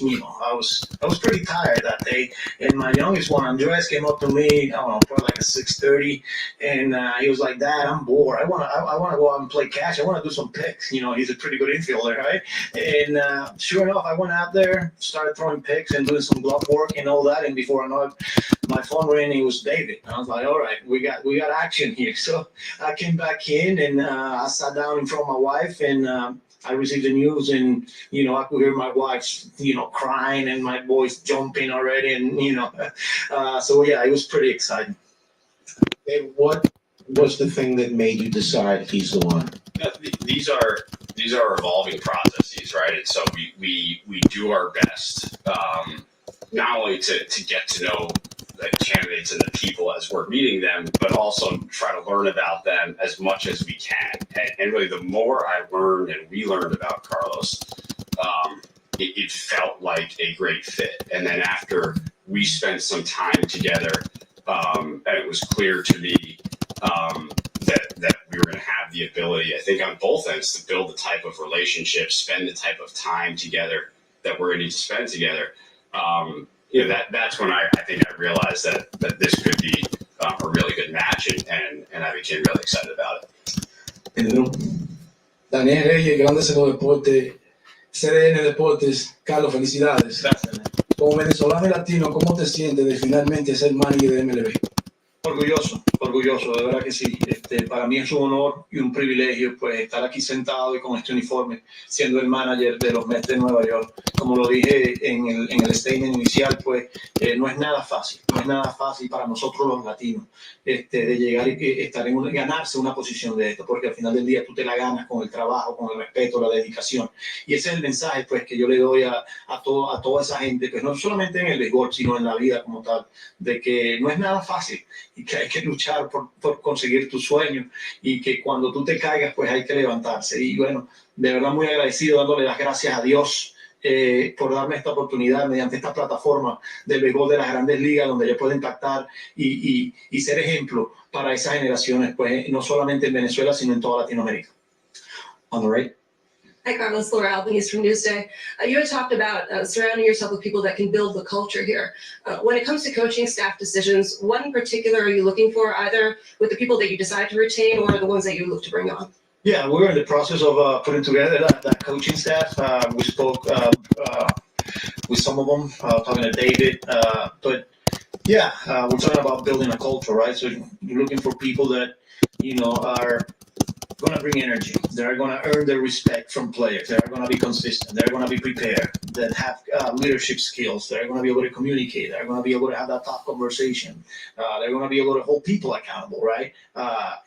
pretty tired that day. And my youngest one, Andres, came up to me, I don't know, probably like at 6:30, and he was like, "Dad, I'm bored. I want to go out and play catch. I want to do some picks." You know, he's a pretty good infielder, right? And sure enough, I went out there, started throwing picks and doing some glove work and all that. And before I know it, my phone rang. It was David. I was like, "All right, we got action here." So I came back in and I sat down in front of my wife, and I received the news, and you know, I could hear my wife, you know, crying, and my boys jumping already, and you know, so yeah, it was pretty exciting. And what was the thing that made you decide he's the one? These are these are evolving processes, right? And so we do our best, not only to get to know the candidates and the people as we're meeting them, but also try to learn about them as much as we can. And really, the more I learned and we learned about Carlos, it felt like a great fit. And then after we spent some time together, and it was clear to me that we were going to have the ability, I think, on both ends to build the type of relationship, spend the type of time together that we're going to need to spend together. That's when I think I realized that this could be a really good match, and I became really excited about it. Daniel Reyes, Grandes en los Deportes, CDN Deportes. Carlos, felicidades. Gracias. Como venezolano y latino, ¿cómo te sientes de finalmente ser manager de MLB? Orgulloso, de verdad que sí. Para mí es un honor y un privilegio pues estar aquí sentado y con este uniforme, siendo el manager de los Mets de Nueva York. Como lo dije en el statement inicial, pues no es nada fácil para nosotros los latinos de llegar y estar ganarse una posición de esto, porque al final del día tú te la ganas con el trabajo, con el respeto, la dedicación. Y ese es el mensaje pues que yo le doy a toda esa gente, pues no solamente en el béisbol, sino en la vida como tal, de que no es nada fácil y que hay que luchar por conseguir tu sueño y que cuando tú te caigas pues hay que levantarse. Y bueno, de verdad muy agradecido, dándole las gracias a Dios por darme esta oportunidad mediante esta plataforma del béisbol de las Grandes Ligas, donde yo puedo impactar y ser ejemplo para esas generaciones, pues no solamente en Venezuela, sino en toda Latinoamérica. On the right. Hi, Carlos. Laura Albanese from Newsday. You had talked about surrounding yourself with people that can build the culture here. When it comes to coaching staff decisions, what in particular are you looking for, either with the people that you decide to retain or the ones that you look to bring on? Yeah, we're in the process of putting together that coaching staff. We spoke with some of them, talking to David. But yeah, we're talking about building a culture, right? So you're looking for people that, are going to bring energy. They're going to earn their respect from players. They're going to be consistent. They're going to be prepared. That have leadership skills. They're going to be able to communicate. They're going to be able to have that tough conversation. They're going to be able to hold people accountable, right?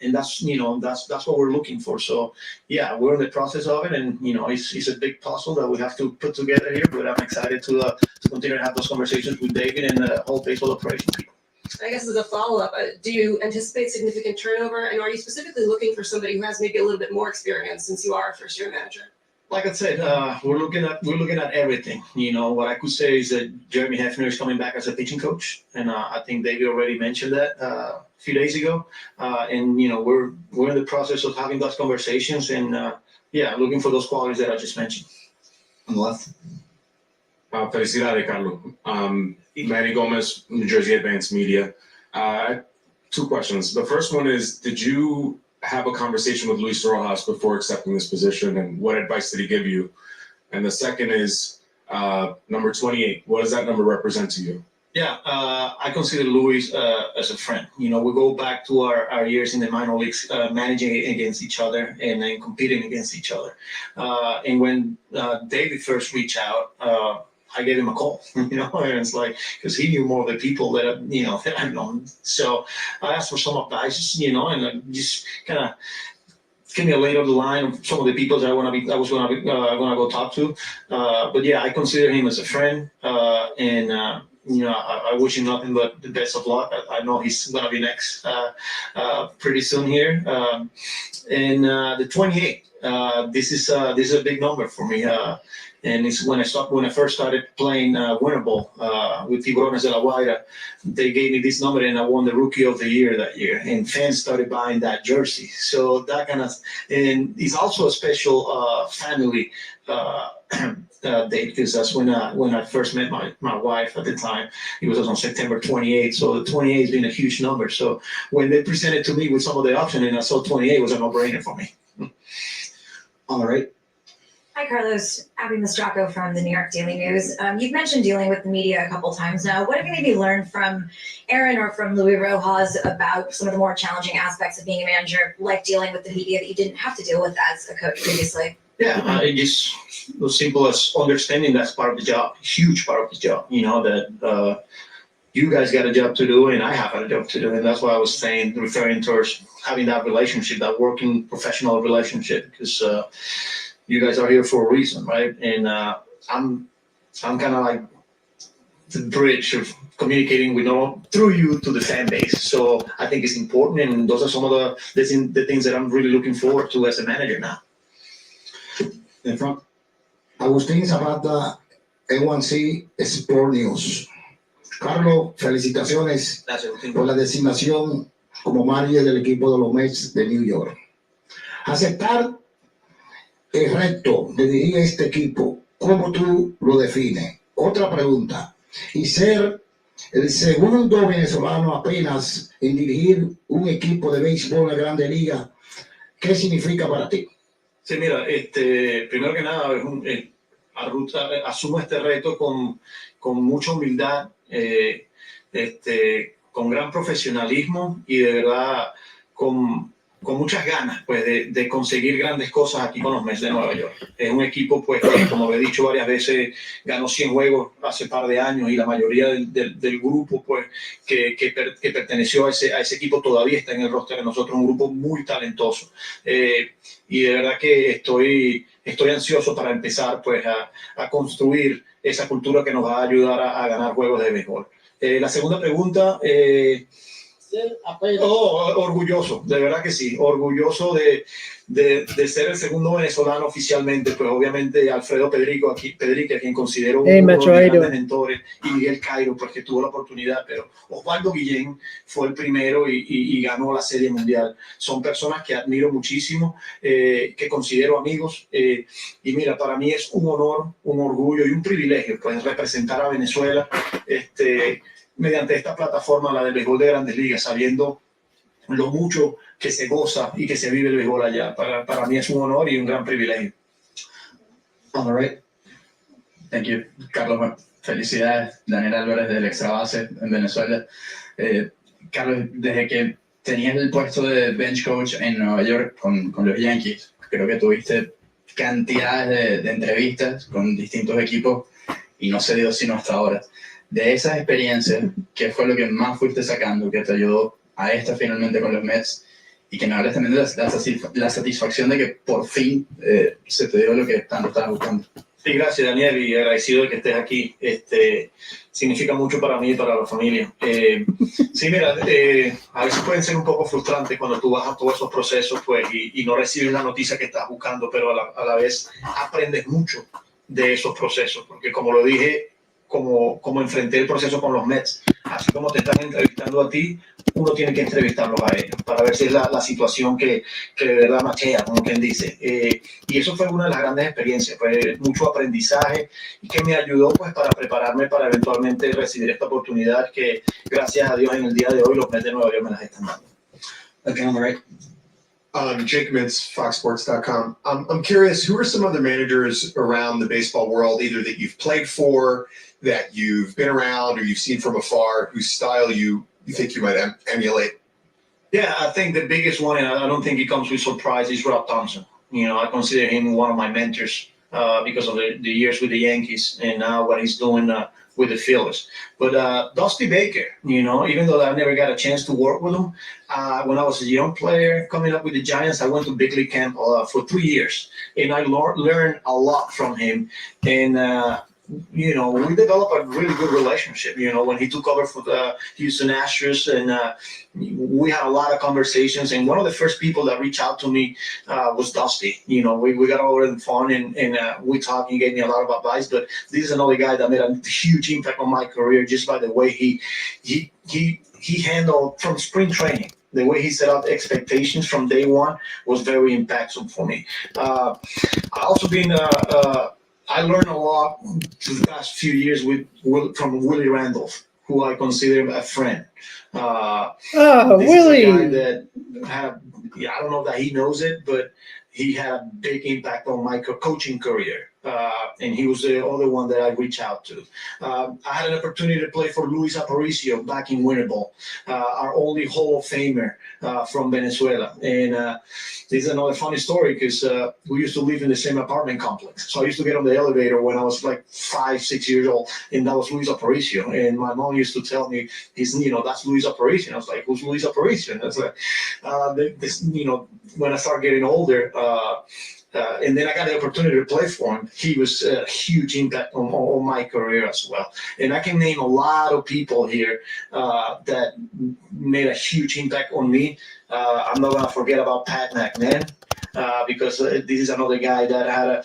And that's what we're looking for. So yeah, we're in the process of it, and it's a big puzzle that we have to put together here. But I'm excited to continue to have those conversations with David and the whole baseball operation people. I guess as a follow-up, do you anticipate significant turnover, and are you specifically looking for somebody who has maybe a little bit more experience since you are a first-year manager? Like I said, we're looking at everything. What I could say is that Jeremy Hefner is coming back as a pitching coach, and I think David already mentioned that a few days ago. And we're in the process of having those conversations, and looking for those qualities that I just mentioned. On the left. Felicidades, Carlos. Manny Gomez, New Jersey Advanced Media. Two questions. The first one is, did you have a conversation with Luis Rojas before accepting this position, and what advice did he give you? And the second is number 28. What does that number represent to you? Yeah, I consider Luis as a friend. We go back to our years in the minor leagues, managing against each other and then competing against each other. And when David first reached out, I gave him a call, and it's like, because he knew more of the people that, that I've known. So I asked for some advice, and just kind of give me a lay of the line of some of the people that I was going to go talk to. But yeah, I consider him as a friend, and I wish him nothing but the best of luck. I know he's going to be next pretty soon here. And the 28, this is a big number for me. And it's when I first started playing winter ball with Tiburones de la Guaira, they gave me this number, and I won the Rookie of the Year that year. And fans started buying that jersey. So that and it's also a special family date, because that's when I first met my wife at the time. It was on September 28th. So the 28 has been a huge number. So when they presented to me with some of the options, and I saw 28, it was a no-brainer for me. On the right. Hi, Carlos. Abby Mastracco from the New York Daily News. You've mentioned dealing with the media a couple times now. What have you maybe learned from Aaron or from Luis Rojas about some of the more challenging aspects of being a manager, like dealing with the media that you didn't have to deal with as a coach previously? Yeah, it's as simple as understanding that's part of the job, huge part of the job, that you guys got a job to do and I have a job to do. And that's why I was referring towards having that relationship, that working professional relationship, because you guys are here for a reason, right? And I'm kind of like the bridge of communicating through you to the fan base. So I think it's important, and those are some of the things that I'm really looking forward to as a manager now. In front. Agustín Zapata, A1C Sport News. Carlos, felicitaciones por la designación como manager del equipo de los Mets de New York. Aceptar el reto de dirigir este equipo, ¿cómo tú lo defines? Otra pregunta. Y ser el segundo venezolano apenas en dirigir un equipo de béisbol en la Grande Liga, ¿qué significa para ti? Sí, mira, primero que nada, asumo este reto con mucha humildad, con gran profesionalismo y de verdad con muchas ganas pues, de conseguir grandes cosas aquí con los Mets de Nueva York. Es un equipo pues, que, como lo he dicho varias veces, ganó 100 juegos hace par de años y la mayoría del grupo pues, que perteneció a ese equipo todavía está en el roster de nosotros, un grupo muy talentoso. Y de verdad que estoy ansioso para empezar pues, a construir esa cultura que nos va a ayudar a ganar juegos de béisbol. La segunda pregunta... orgulloso, de verdad que sí, orgulloso de ser el segundo venezolano oficialmente, pues obviamente Alfredo Pedrique, a quien considero uno de mis grandes mentores, y Miguel Cairo, pues que tuvo la oportunidad, pero Osvaldo Guillén fue el primero y ganó la Serie Mundial. Son personas que admiro muchísimo, que considero amigos, y mira, para mí es un honor, un orgullo y un privilegio, pues representar a Venezuela, mediante esta plataforma, la del béisbol de Grandes Ligas, sabiendo lo mucho que se goza y que se vive el béisbol allá. Para mí es un honor y un gran privilegio. On the right. Thank you, Carlos. Felicidades, Daniel Álvarez del Extra Base en Venezuela. Carlos, desde que tenías el puesto de bench coach en Nueva York con los Yankees, creo que tuviste cantidades de entrevistas con distintos equipos y no se dio sino hasta ahora. De esas experiencias, ¿qué fue lo que más fuiste sacando que te ayudó a esta finalmente con los Mets? Y que me hables también de la satisfacción de que por fin se te dio lo que tanto estabas buscando. Sí, gracias Daniel, y agradecido de que estés aquí. Significa mucho para mí y para la familia. Sí, mira, a veces pueden ser un poco frustrantes cuando tú vas a todos esos procesos pues, y no recibes la noticia que estás buscando, pero a la vez aprendes mucho de esos procesos, porque como lo dije, como enfrenté el proceso con los Mets, así como te están entrevistando a ti, uno tiene que entrevistarlos a ellos para ver si es la situación que de verdad machea, como quien dice. Y eso fue una de las grandes experiencias, pues mucho aprendizaje y que me ayudó pues para prepararme para eventualmente recibir esta oportunidad que gracias a Dios en el día de hoy los Mets de Nueva York me las están dando. Okay, on the right. Jake Mintz, FoxSports.com. I'm curious, who are some other managers around the baseball world, either that you've played for, that you've been around, or you've seen from afar, whose style you think you might emulate? Yeah, I think the biggest one, and I don't think it comes with surprise, is Rob Thompson. You know, I consider him one of my mentors because of the years with the Yankees and now what he's doing with the Phillies. But Dusty Baker, you know, even though I never got a chance to work with him, when I was a young player coming up with the Giants, I went to big league camp for 3 years, and I learned a lot from him. And you know, we developed a really good relationship, you know, when he took over for the Houston Astros, and we had a lot of conversations. And one of the first people that reached out to me was Dusty. You know, we got over the phone and we talked, and he gave me a lot of advice. But this is another guy that made a huge impact on my career just by the way he handled from spring training. The way he set up expectations from day one was very impactful for me. I also been I learned a lot the past few years from Willie Randolph, who I consider a friend. Willie! Is a guy that had, I don't know that he knows it, but he had a big impact on my coaching career. And he was the other one that I reached out to. I had an opportunity to play for Luis Aparicio back in Winter Ball, our only Hall of Famer from Venezuela. And this is another funny story because we used to live in the same apartment complex. So I used to get on the elevator when I was like 5, 6 years old, and that was Luis Aparicio. And my mom used to tell me, that's Luis Aparicio. And I was like, who's Luis Aparicio? And that's like, when I started getting older, And then I got the opportunity to play for him. He was a huge impact on my career as well. And I can name a lot of people here that made a huge impact on me. I'm not going to forget about Pat McMahon. Because this is another guy that had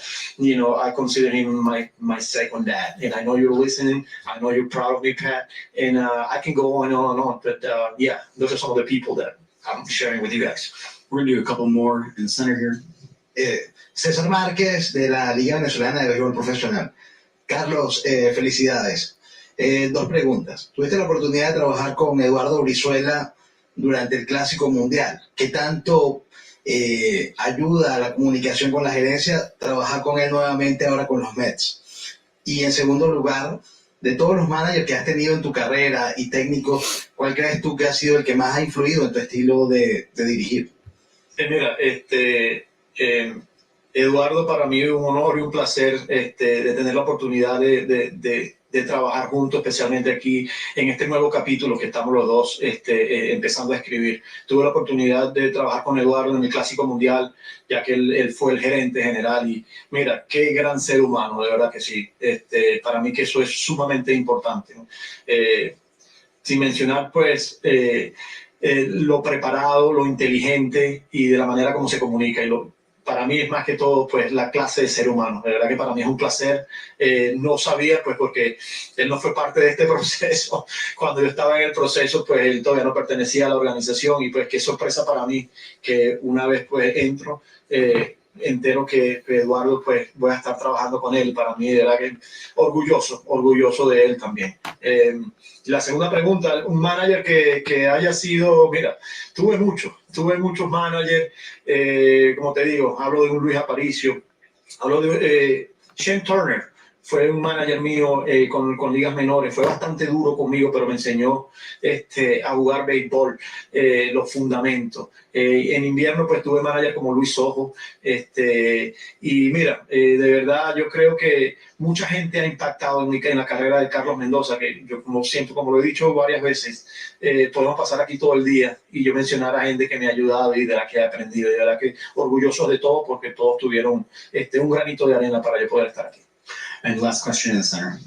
I consider him my second dad. And I know you're listening. I know you're proud of me, Pat. And I can go on and on and on. But yeah, those are some of the people that I'm sharing with you guys. We're going to do a couple more in the center here. César Márquez de la Liga Venezolana de Béisbol Profesional. Carlos, felicidades. Dos preguntas. Tuviste la oportunidad de trabajar con Eduardo Brizuela durante el Clásico Mundial. ¿Qué tanto ayuda a la comunicación con la gerencia trabajar con él nuevamente ahora con los Mets? Y en segundo lugar, de todos los managers que has tenido en tu carrera y técnicos, ¿cuál crees tú que ha sido el que más ha influido en tu estilo de dirigir? Mira, Eduardo, para mí es un honor y un placer de tener la oportunidad de trabajar juntos, especialmente aquí en este nuevo capítulo que estamos los dos empezando a escribir. Tuve la oportunidad de trabajar con Eduardo en el Clásico Mundial, ya que él fue el gerente general y mira, qué gran ser humano, de verdad que sí. Para mí que eso es sumamente importante, ¿no? Sin mencionar pues lo preparado, lo inteligente y de la manera como se comunica. Para mí es más que todo pues la clase de ser humano. De verdad que para mí es un placer. No sabía pues porque él no fue parte de este proceso. Cuando yo estaba en el proceso pues él todavía no pertenecía a la organización y pues qué sorpresa para mí que una vez pues entero que Eduardo pues voy a estar trabajando con él. Para mí de verdad que orgulloso de él también. La segunda pregunta, un manager que haya sido, mira, tuve muchos managers, como te digo, hablo de un Luis Aparicio, hablo de Shane Turner, fue un manager mío con ligas menores, fue bastante duro conmigo, pero me enseñó a jugar béisbol, los fundamentos. En invierno pues tuve manager como Luis Ojo, y mira, de verdad yo creo que mucha gente ha impactado en la carrera de Carlos Mendoza, que yo como lo he dicho varias veces, podemos pasar aquí todo el día y yo mencionar a gente que me ha ayudado y de la que he aprendido, de verdad que orgulloso de todo porque todos tuvieron un granito de arena para yo poder estar aquí. And last question in the center.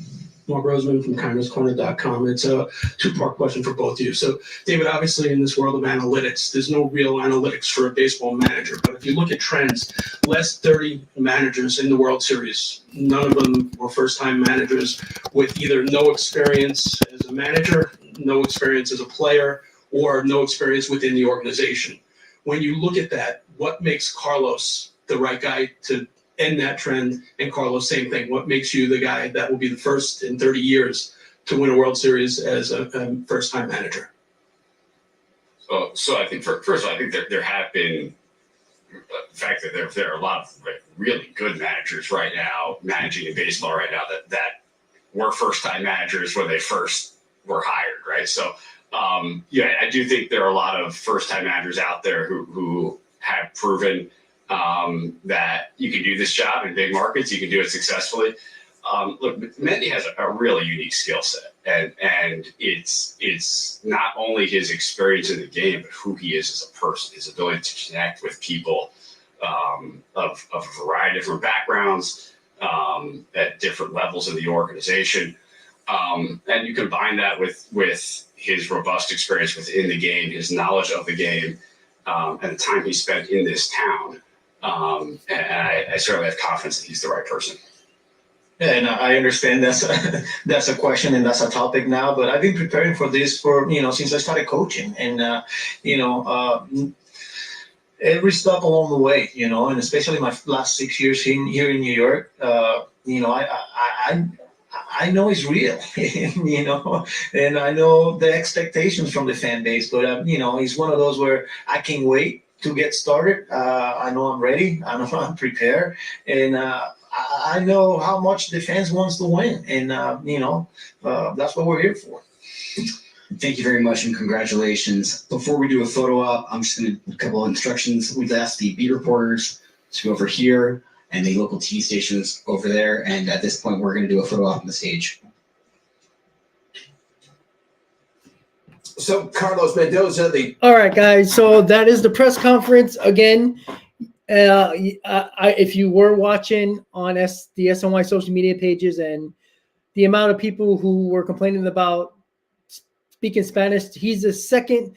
Mark Roseman from ConnersCorner.com. It's a two-part question for both of you. So, David, obviously in this world of analytics, there's no real analytics for a baseball manager. But if you look at trends, last 30 managers in the World Series, none of them were first-time managers with either no experience as a manager, no experience as a player, or no experience within the organization. When you look at that, what makes Carlos the right guy to end that trend? And Carlos, same thing. What makes you the guy that will be the first in 30 years to win a World Series as a first-time manager? So I think first of all, I think there have been the fact that there are a lot of really good managers right now managing in baseball right now that were first-time managers when they first were hired, right? So yeah, I do think there are a lot of first-time managers out there who have proven that you can do this job in big markets, you can do it successfully. Look, Mendy has a really unique skill set, and it's not only his experience in the game, but who he is as a person, his ability to connect with people of a variety of different backgrounds at different levels of the organization. And you combine that with his robust experience within the game, his knowledge of the game, and the time he spent in this town. And I certainly have confidence that he's the right person. Yeah, and I understand that's a question and that's a topic now, but I've been preparing for this since I started coaching, and every step along the way, and especially my last 6 years here in New York, I know it's real, and I know the expectations from the fan base, but it's one of those where I can't wait to get started. I know I'm ready. I know I'm prepared, and I know how much the fans wants to win, and that's what we're here for. Thank you very much and congratulations. Before we do a photo op, I'm just going to a couple of instructions. We've asked the beat reporters to go over here and the local TV stations over there. And at this point, we're going to do a photo op on the stage. So Carlos Mendoza, All right, guys. So that is the press conference again. If you were watching on the SNY social media pages and the amount of people who were complaining about speaking Spanish, he's the second,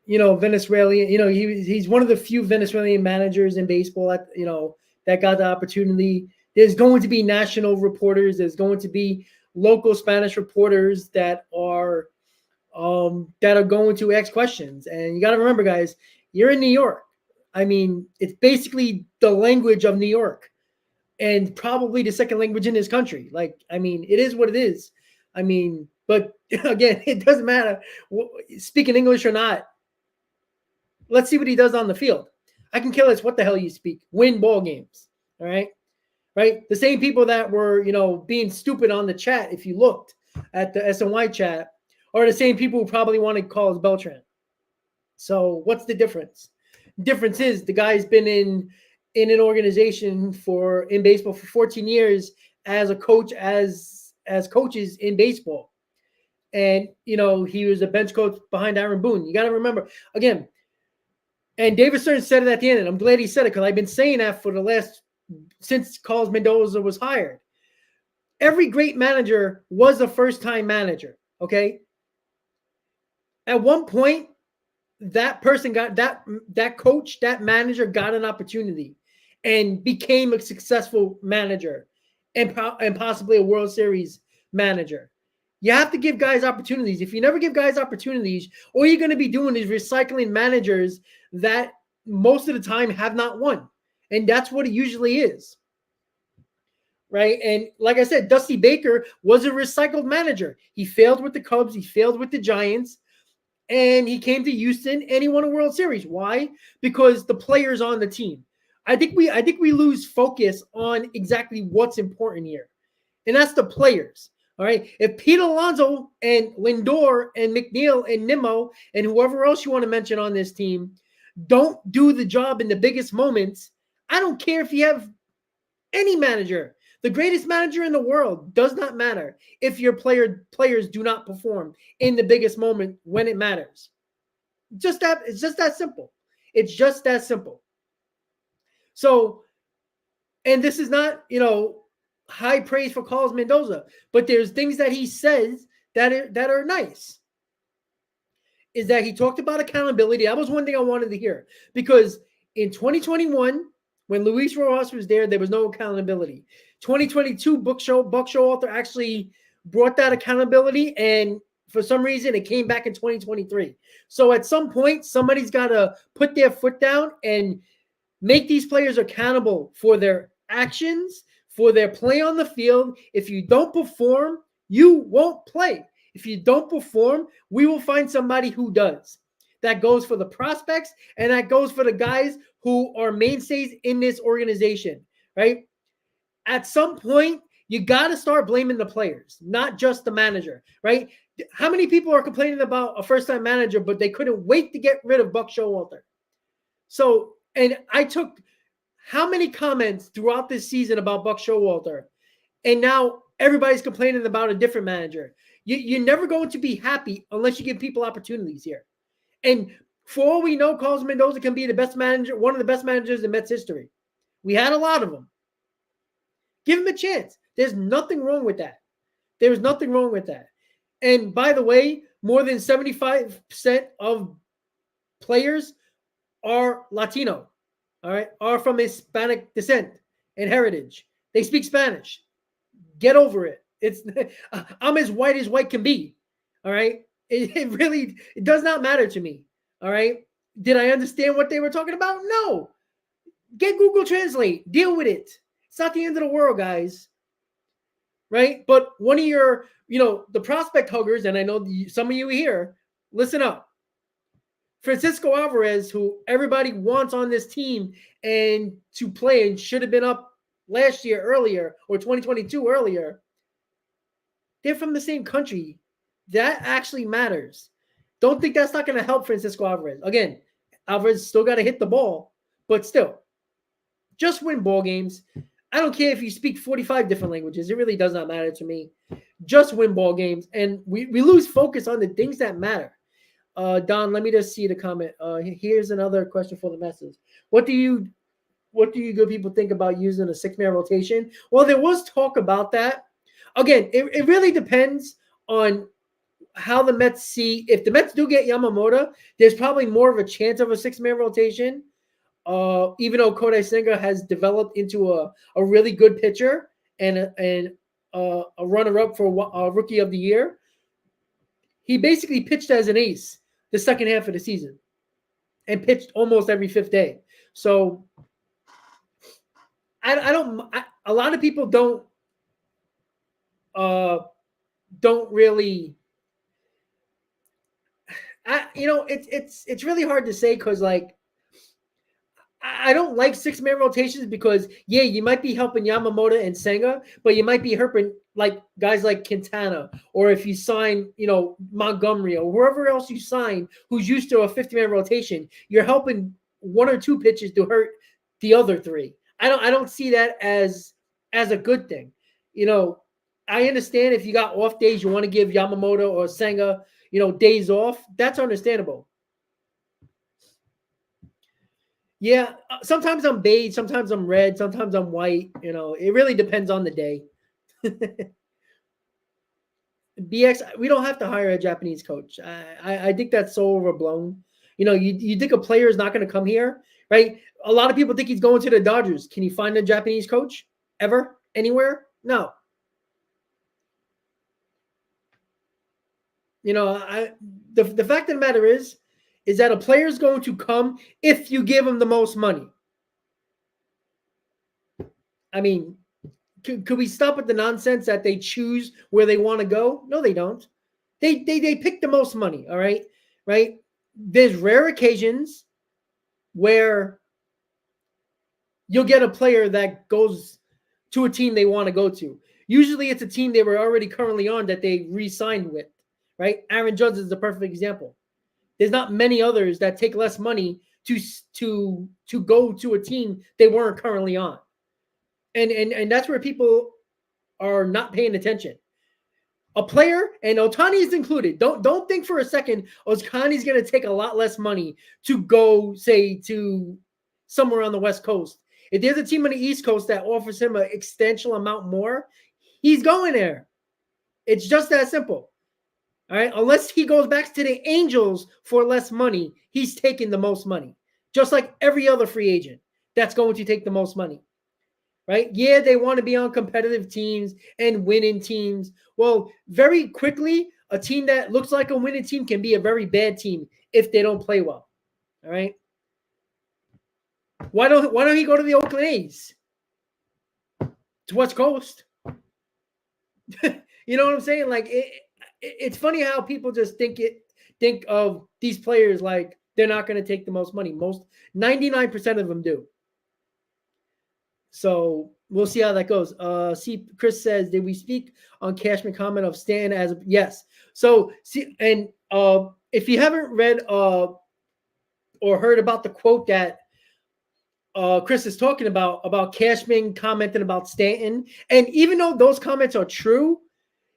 Venezuelan. He's one of the few Venezuelan managers in baseball that got the opportunity. There's going to be national reporters. There's going to be local Spanish reporters that are going to ask questions. And you got to remember, guys, you're in New York. I mean, it's basically the language of New York and probably the second language in this country. It is what it is. But again, it doesn't matter speaking English or not. Let's see what he does on the field. I can care less what the hell you speak. Win ball games. All right. Right. The same people that were, being stupid on the chat, if you looked at the SNY chat, are the same people who probably wanted Carlos Beltran. So what's the difference? Difference is the guy's been in an organization in baseball for 14 years as a coach, as coaches in baseball. And, he was a bench coach behind Aaron Boone. You got to remember, again, and David Stern said it at the end, and I'm glad he said it because I've been saying that since Carlos Mendoza was hired. Every great manager was a first-time manager, okay? At one point, that person got that coach, that manager got an opportunity and became a successful manager and possibly a World Series manager. You have to give guys opportunities. If you never give guys opportunities, all you're going to be doing is recycling managers that most of the time have not won. And that's what it usually is. Right? And like I said, Dusty Baker was a recycled manager. He failed with the Cubs. He failed with the Giants. And he came to Houston and he won a World Series. Why? Because the players on the team. I think we lose focus on exactly what's important here. And that's the players. All right. If Pete Alonso and Lindor and McNeil and Nimmo and whoever else you want to mention on this team don't do the job in the biggest moments, I don't care if you have any manager. The greatest manager in the world does not matter if your players do not perform in the biggest moment when it matters. It's just that simple. It's just that simple. So, and this is not, high praise for Carlos Mendoza, but there's things that he says that are nice. Is that he talked about accountability. That was one thing I wanted to hear because in 2021, when Luis Rojas was there was no accountability. 2022, Buck Showalter actually brought that accountability, and for some reason, it came back in 2023. So at some point, somebody's got to put their foot down and make these players accountable for their actions, for their play on the field. If you don't perform, you won't play. If you don't perform, we will find somebody who does. That goes for the prospects, and that goes for the guys who are mainstays in this organization, right? At some point, you got to start blaming the players, not just the manager, right? How many people are complaining about a first-time manager, but they couldn't wait to get rid of Buck Showalter? So, and I took how many comments throughout this season about Buck Showalter, and now everybody's complaining about a different manager. You're never going to be happy unless you give people opportunities here. And for all we know, Carlos Mendoza can be the best manager, one of the best managers in Mets history. We had a lot of them. Give him a chance. There's nothing wrong with that. There's nothing wrong with that. And by the way, more than 75% of players are Latino, all right, are from Hispanic descent and heritage. They speak Spanish. Get over it. I'm as white can be, all right? It does not matter to me, all right? Did I understand what they were talking about? No. Get Google Translate. Deal with it. It's not the end of the world, guys, right? But one of your, the prospect huggers, and I know some of you here, listen up. Francisco Alvarez, who everybody wants on this team and to play and should have been up last year earlier or 2022 earlier, they're from the same country. That actually matters. Don't think that's not going to help Francisco Alvarez. Again, Alvarez still got to hit the ball, but still, just win ball games. I don't care if you speak 45 different languages. It really does not matter to me. Just win ball games. And we lose focus on the things that matter. Don, let me just see the comment. Here's another question for the message. What do you what do you good people think about using a 6-man rotation? Well, there was talk about that. Again, it really depends on how the Mets see. If the Mets do get Yamamoto, there's probably more of a chance of a 6-man rotation. Even though Kodai Senga has developed into a really good pitcher and a runner-up for Rookie of the Year, he basically pitched as an ace the second half of the season and pitched almost every 5th day. So a lot of people don't really. It's really hard to say because like I don't like 6-man rotations because you might be helping Yamamoto and Senga, but you might be helping like guys like Quintana, or if you sign Montgomery or whoever else you sign who's used to a 50-man rotation, you're helping 1 or 2 pitches to hurt the other 3. I don't see that as a good thing. I understand if you got off days, you want to give Yamamoto or Senga days off. That's understandable. Yeah, sometimes I'm beige, sometimes I'm red, sometimes I'm white. It really depends on the day. BX, we don't have to hire a Japanese coach. I think that's so overblown. You think a player is not going to come here, right? A lot of people think he's going to the Dodgers. Can you find a Japanese coach ever, anywhere? No. The fact of the matter is that a player is going to come if you give him the most money. I mean, could we stop with the nonsense that they choose where they want to go? No, they don't. They pick the most money, all right? Right? There's rare occasions where you'll get a player that goes to a team they want to go to. Usually it's a team they were already currently on that they re-signed with, right? Aaron Judge is the perfect example. There's not many others that take less money to go to a team they weren't currently on. And that's where people are not paying attention. A player, and Ohtani is included. Don't think for a second Ohtani's going to take a lot less money to go, say, to somewhere on the West Coast. If there's a team on the East Coast that offers him an substantial amount more, he's going there. It's just that simple. All right, unless he goes back to the Angels for less money, he's taking the most money, just like every other free agent that's going to take the most money, right? Yeah, they want to be on competitive teams and winning teams. Well, very quickly, a team that looks like a winning team can be a very bad team if they don't play well, all right? Why don't he go to the Oakland A's? To West Coast. You know what I'm saying? Like it's funny how people just think of these players like they're not going to take the most money. 99% of them do. So we'll see how that goes. Chris says, did we speak on Cashman comment of Stan as yes? So see, and if you haven't read or heard about the quote that Chris is talking about Cashman commenting about Stanton, and even though those comments are true,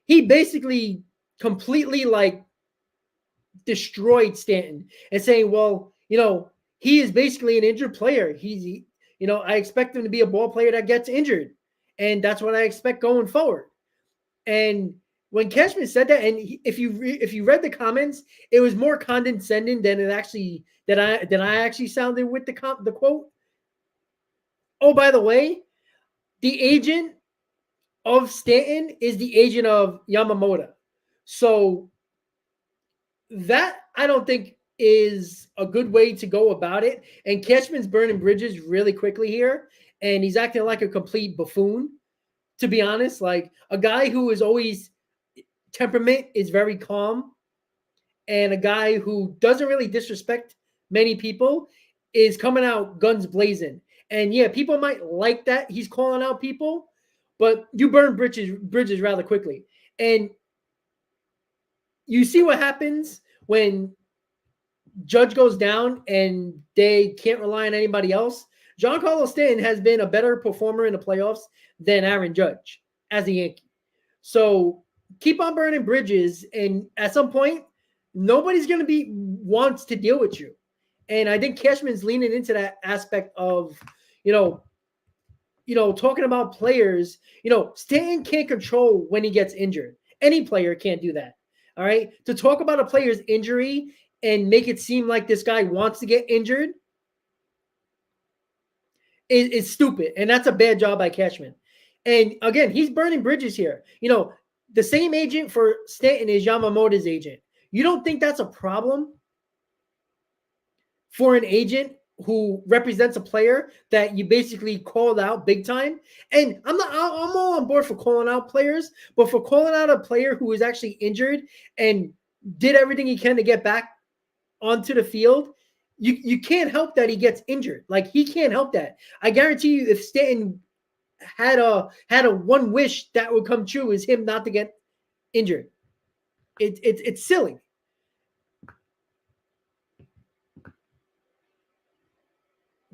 he basically completely destroyed Stanton and saying, well, he is basically an injured player. I expect him to be a ball player that gets injured, and that's what I expect going forward. And when Cashman said that, and if you read the comments, it was more condescending than it actually I actually sounded with the quote. Oh, by the way, the agent of Stanton is the agent of Yamamoto. So that I don't think is a good way to go about it. And Cashman's burning bridges really quickly here. And he's acting like a complete buffoon, to be honest. Like a guy who is always temperament is very calm. And a guy who doesn't really disrespect many people is coming out guns blazing. And yeah, people might like that he's calling out people, but you burn bridges rather quickly. And you see what happens when Judge goes down and they can't rely on anybody else. Giancarlo Stanton has been a better performer in the playoffs than Aaron Judge as a Yankee. So keep on burning bridges, and at some point, nobody's going to wants to deal with you. And I think Cashman's leaning into that aspect of, talking about players, Stanton can't control when he gets injured. Any player can't do that. All right. To talk about a player's injury and make it seem like this guy wants to get injured is stupid. And that's a bad job by Cashman. And again, he's burning bridges here. The same agent for Stanton is Yamamoto's agent. You don't think that's a problem for an agent who represents a player that you basically called out big time? And I'm all on board for calling out players, but for calling out a player who is actually injured and did everything he can to get back onto the field, you can't help that he gets injured. Like, he can't help that. I guarantee you, if Stanton had a one wish that would come true, is him not to get injured. It's silly.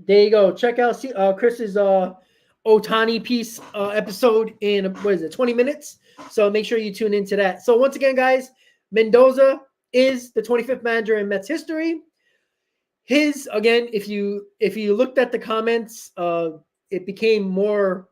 There you go. Check out Chris's Otani piece episode in 20 minutes. So make sure you tune into that. So once again, guys, Mendoza is the 25th manager in Mets history. Again, if you looked at the comments, it became more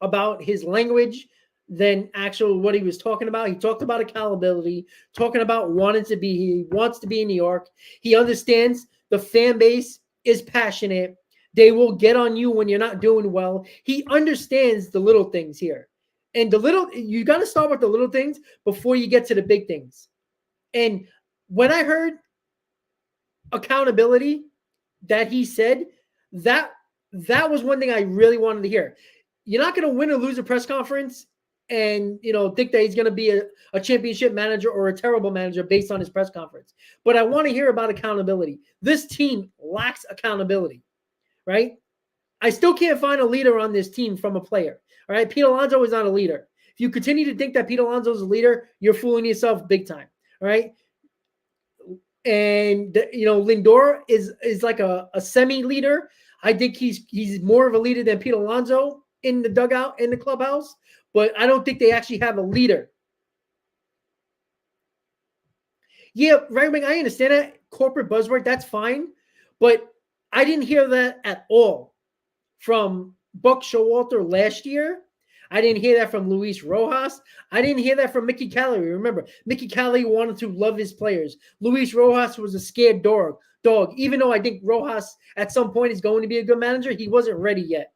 about his language than actual what he was talking about. He talked about accountability, talking about he wants to be in New York. He understands the fan base is passionate. They will get on you when you're not doing well. He understands the little things here. And you got to start with the little things before you get to the big things. And when I heard accountability that he said, that was one thing I really wanted to hear. You're not going to win or lose a press conference and think that he's going to be a championship manager or a terrible manager based on his press conference. But I want to hear about accountability. This team lacks accountability, right? I still can't find a leader on this team from a player. All right, Pete Alonso is not a leader. If you continue to think that Pete Alonso is a leader, you're fooling yourself big time. All right. And Lindor is like a semi-leader. I think he's more of a leader than Pete Alonso in the dugout, in the clubhouse, but I don't think they actually have a leader. Yeah, right wing, I understand that. Corporate buzzword, that's fine. But I didn't hear that at all from Buck Showalter last year. I didn't hear that from Luis Rojas. I didn't hear that from Mickey Callaway. Remember, Mickey Callaway wanted to love his players. Luis Rojas was a scared dog. Even though I think Rojas at some point is going to be a good manager, he wasn't ready yet.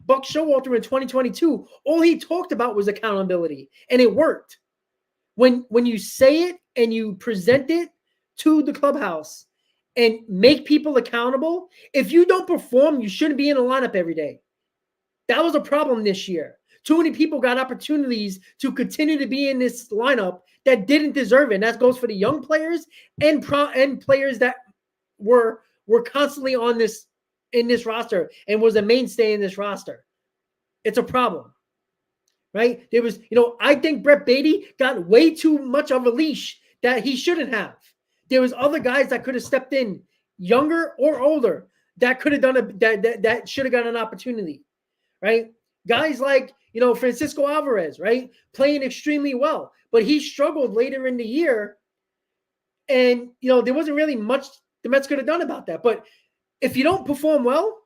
Buck Showalter in 2022, all he talked about was accountability, and it worked. When you say it and you present it to the clubhouse and make people accountable, if you don't perform, you shouldn't be in the lineup every day. That was a problem this year. Too many people got opportunities to continue to be in this lineup that didn't deserve it. And that goes for the young players and players that were constantly in this roster and was a mainstay in this roster. It's a problem, right? There was, I think Brett Beatty got way too much of a leash that he shouldn't have. There was other guys that could have stepped in, younger or older, that could have done that should have got an opportunity, right? Guys like, Francisco Alvarez, right? Playing extremely well, but he struggled later in the year. And, there wasn't really much the Mets could have done about that. But if you don't perform well,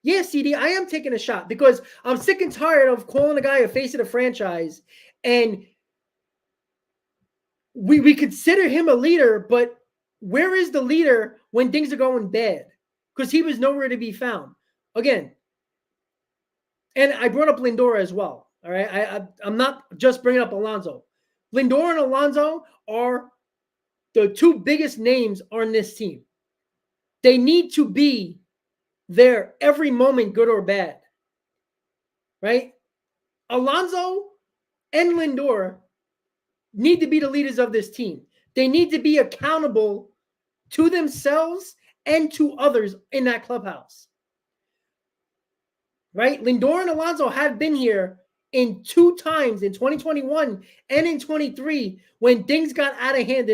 yeah, CD, I am taking a shot because I'm sick and tired of calling a guy a face of the franchise. And we consider him a leader, but where is the leader when things are going bad? Because he was nowhere to be found. Again, and I brought up Lindor as well. All right, I'm not just bringing up Alonso. Lindor and Alonso are the two biggest names on this team. They need to be there every moment, good or bad. Right? Alonso and Lindor need to be the leaders of this team. They need to be accountable to themselves and to others in that clubhouse. Right? Lindor and Alonso have been here in 2 times in 2021 and in 23 when things got out of hand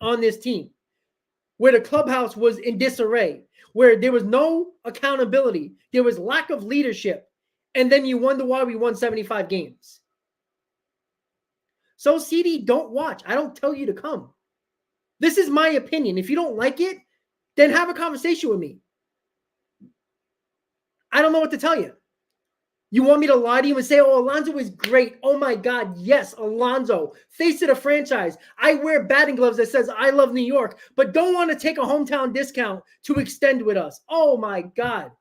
on this team, where the clubhouse was in disarray, where there was no accountability, there was lack of leadership, and then you wonder why we won 75 games. So, CD, don't watch. I don't tell you to come. This is my opinion. If you don't like it, then have a conversation with me. I don't know what to tell you. You want me to lie to you and say, oh, Alonso is great. Oh, my God. Yes, Alonso. Face of the franchise. I wear batting gloves that says I love New York, but don't want to take a hometown discount to extend with us. Oh, my God.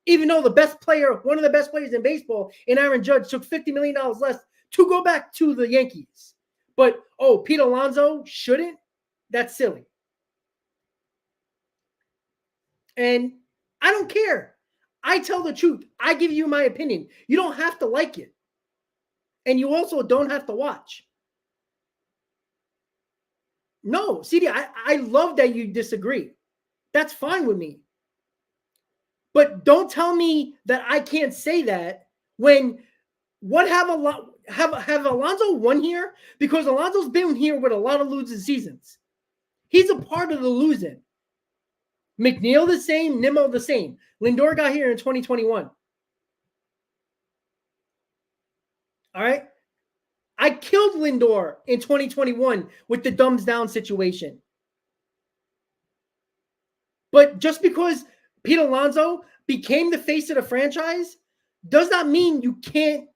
Even though the best player, one of the best players in baseball, in Aaron Judge, took $50 million less to go back to the Yankees. But, oh, Pete Alonso shouldn't? That's silly. And I don't care. I tell the truth. I give you my opinion. You don't have to like it. And you also don't have to watch. No, CD, I love that you disagree. That's fine with me. But don't tell me that I can't say that when have Alonso won here? Because Alonso's been here with a lot of losing seasons. He's a part of the losing. McNeil the same, Nimmo the same. Lindor got here in 2021. All right? I killed Lindor in 2021 with the thumbs down situation. But just because Pete Alonso became the face of the franchise does not mean you can't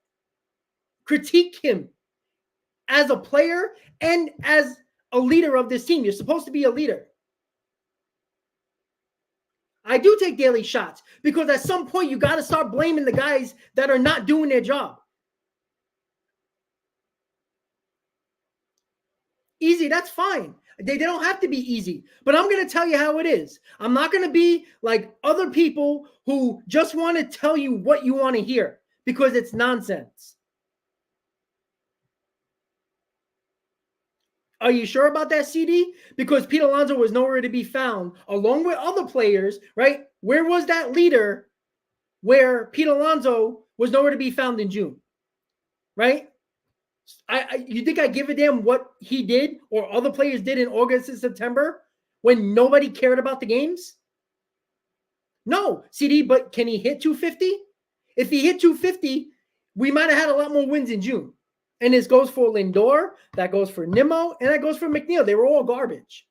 critique him as a player and as a leader of this team. You're supposed to be a leader. I do take daily shots because at some point you got to start blaming the guys that are not doing their job. Easy, that's fine. They don't have to be easy, but I'm going to tell you how it is. I'm not going to be like other people who just want to tell you what you want to hear because it's nonsense. Are you sure about that, CD? Because Pete Alonso was nowhere to be found, along with other players, right? Where was that leader where Pete Alonso was nowhere to be found in June, right? You think I give a damn what he did or other players did in August and September when nobody cared about the games? No, CD, but can he hit 250? If he hit 250, we might have had a lot more wins in June. And this goes for Lindor, that goes for Nimmo, and that goes for McNeil. They were all garbage.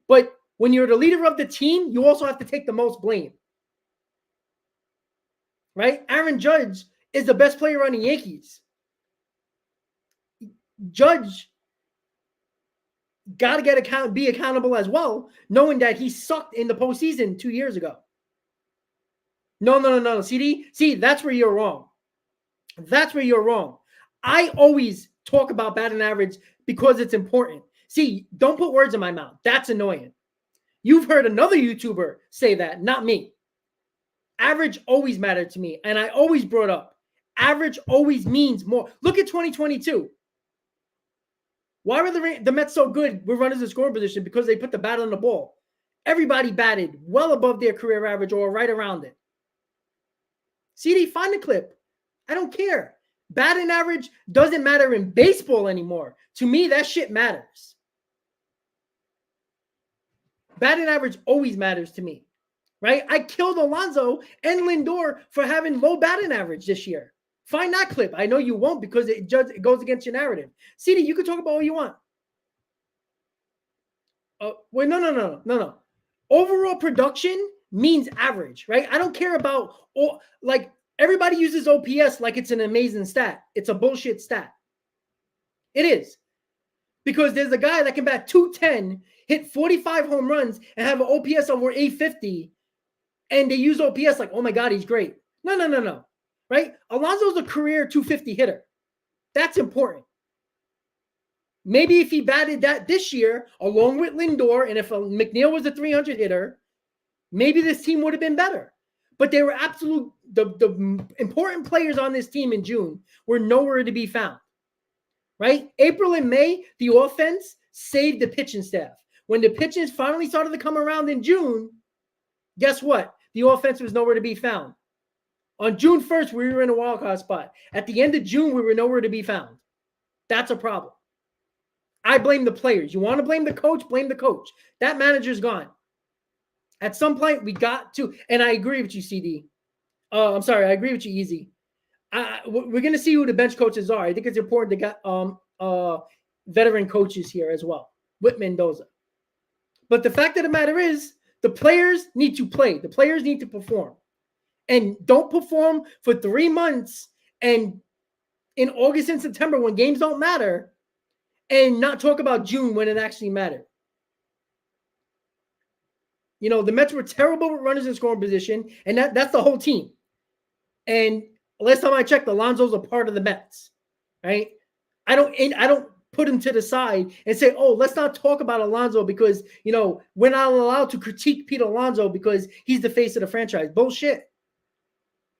But when you're the leader of the team, you also have to take the most blame. Right? Aaron Judge is the best player on the Yankees. Judge got to be accountable as well, knowing that he sucked in the postseason 2 years ago. No. CD, see, that's where you're wrong. That's where you're wrong. I always talk about batting average because it's important. See, don't put words in my mouth. That's annoying. You've heard another YouTuber say that, not me. Average always mattered to me, and I always brought up average always means more. Look at 2022. Why were the Mets so good with runners in scoring position? Because they put the bat on the ball. Everybody batted well above their career average or right around it. CD, find the clip. I don't care. Batting average doesn't matter in baseball anymore. To me, that shit matters. Batting average always matters to me, right? I killed Alonso and Lindor for having low batting average this year. Find that clip. I know you won't because it goes against your narrative. CD, you can talk about what you want. Wait, no. Overall production means average, right? I don't care about everybody uses OPS like it's an amazing stat. It's a bullshit stat. It is. Because there's a guy that can bat 210, hit 45 home runs, and have an OPS over 850, and they use OPS like, oh my God, he's great. No. Right? Alonso's a career 250 hitter. That's important. Maybe if he batted that this year, along with Lindor, and if McNeil was a 300 hitter, maybe this team would have been better. But they were the important players on this team in June were nowhere to be found. Right? April and May, the offense saved the pitching staff. When the pitching finally started to come around in June, guess what? The offense was nowhere to be found. On June 1st, we were in a wildcard spot. At the end of June, we were nowhere to be found. That's a problem. I blame the players. You want to blame the coach? Blame the coach. That manager's gone. At some point, we got to, and I agree with you, CD. I'm sorry, I agree with you, Easy. We're going to see who the bench coaches are. I think it's important to get veteran coaches here as well with Mendoza. But the fact of the matter is, the players need to play. The players need to perform. And don't perform for 3 months and in August and September when games don't matter, and not talk about June when it actually mattered. You know, the Mets were terrible with runners in scoring position, and that's the whole team. And last time I checked, Alonso's a part of the Mets, right? I don't put him to the side and say, oh, let's not talk about Alonso because, you know, we're not allowed to critique Pete Alonso because he's the face of the franchise. Bullshit.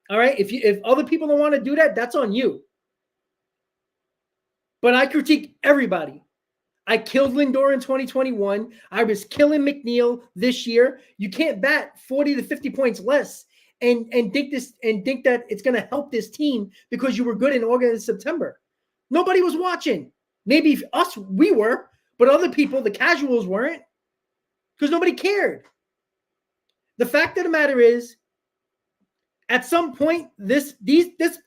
All right? If other people don't want to do that, that's on you. But I critique everybody. I killed Lindor in 2021. I was killing McNeil this year. You can't bat 40 to 50 points less and think that it's going to help this team because you were good in August and September. Nobody was watching. Maybe us, we were, but other people, the casuals, weren't because nobody cared. The fact of the matter is, at some point, this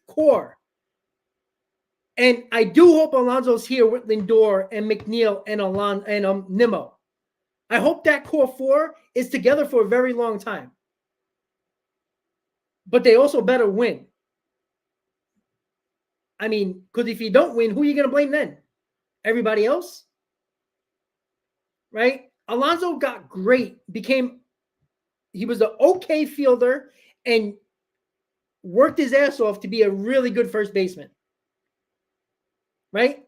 core, and I do hope Alonso's here with Lindor and McNeil and Nimmo. I hope that core four is together for a very long time. But they also better win. I mean, because if you don't win, who are you going to blame then? Everybody else? Right? Alonso got great, he was an okay fielder and worked his ass off to be a really good first baseman. Right?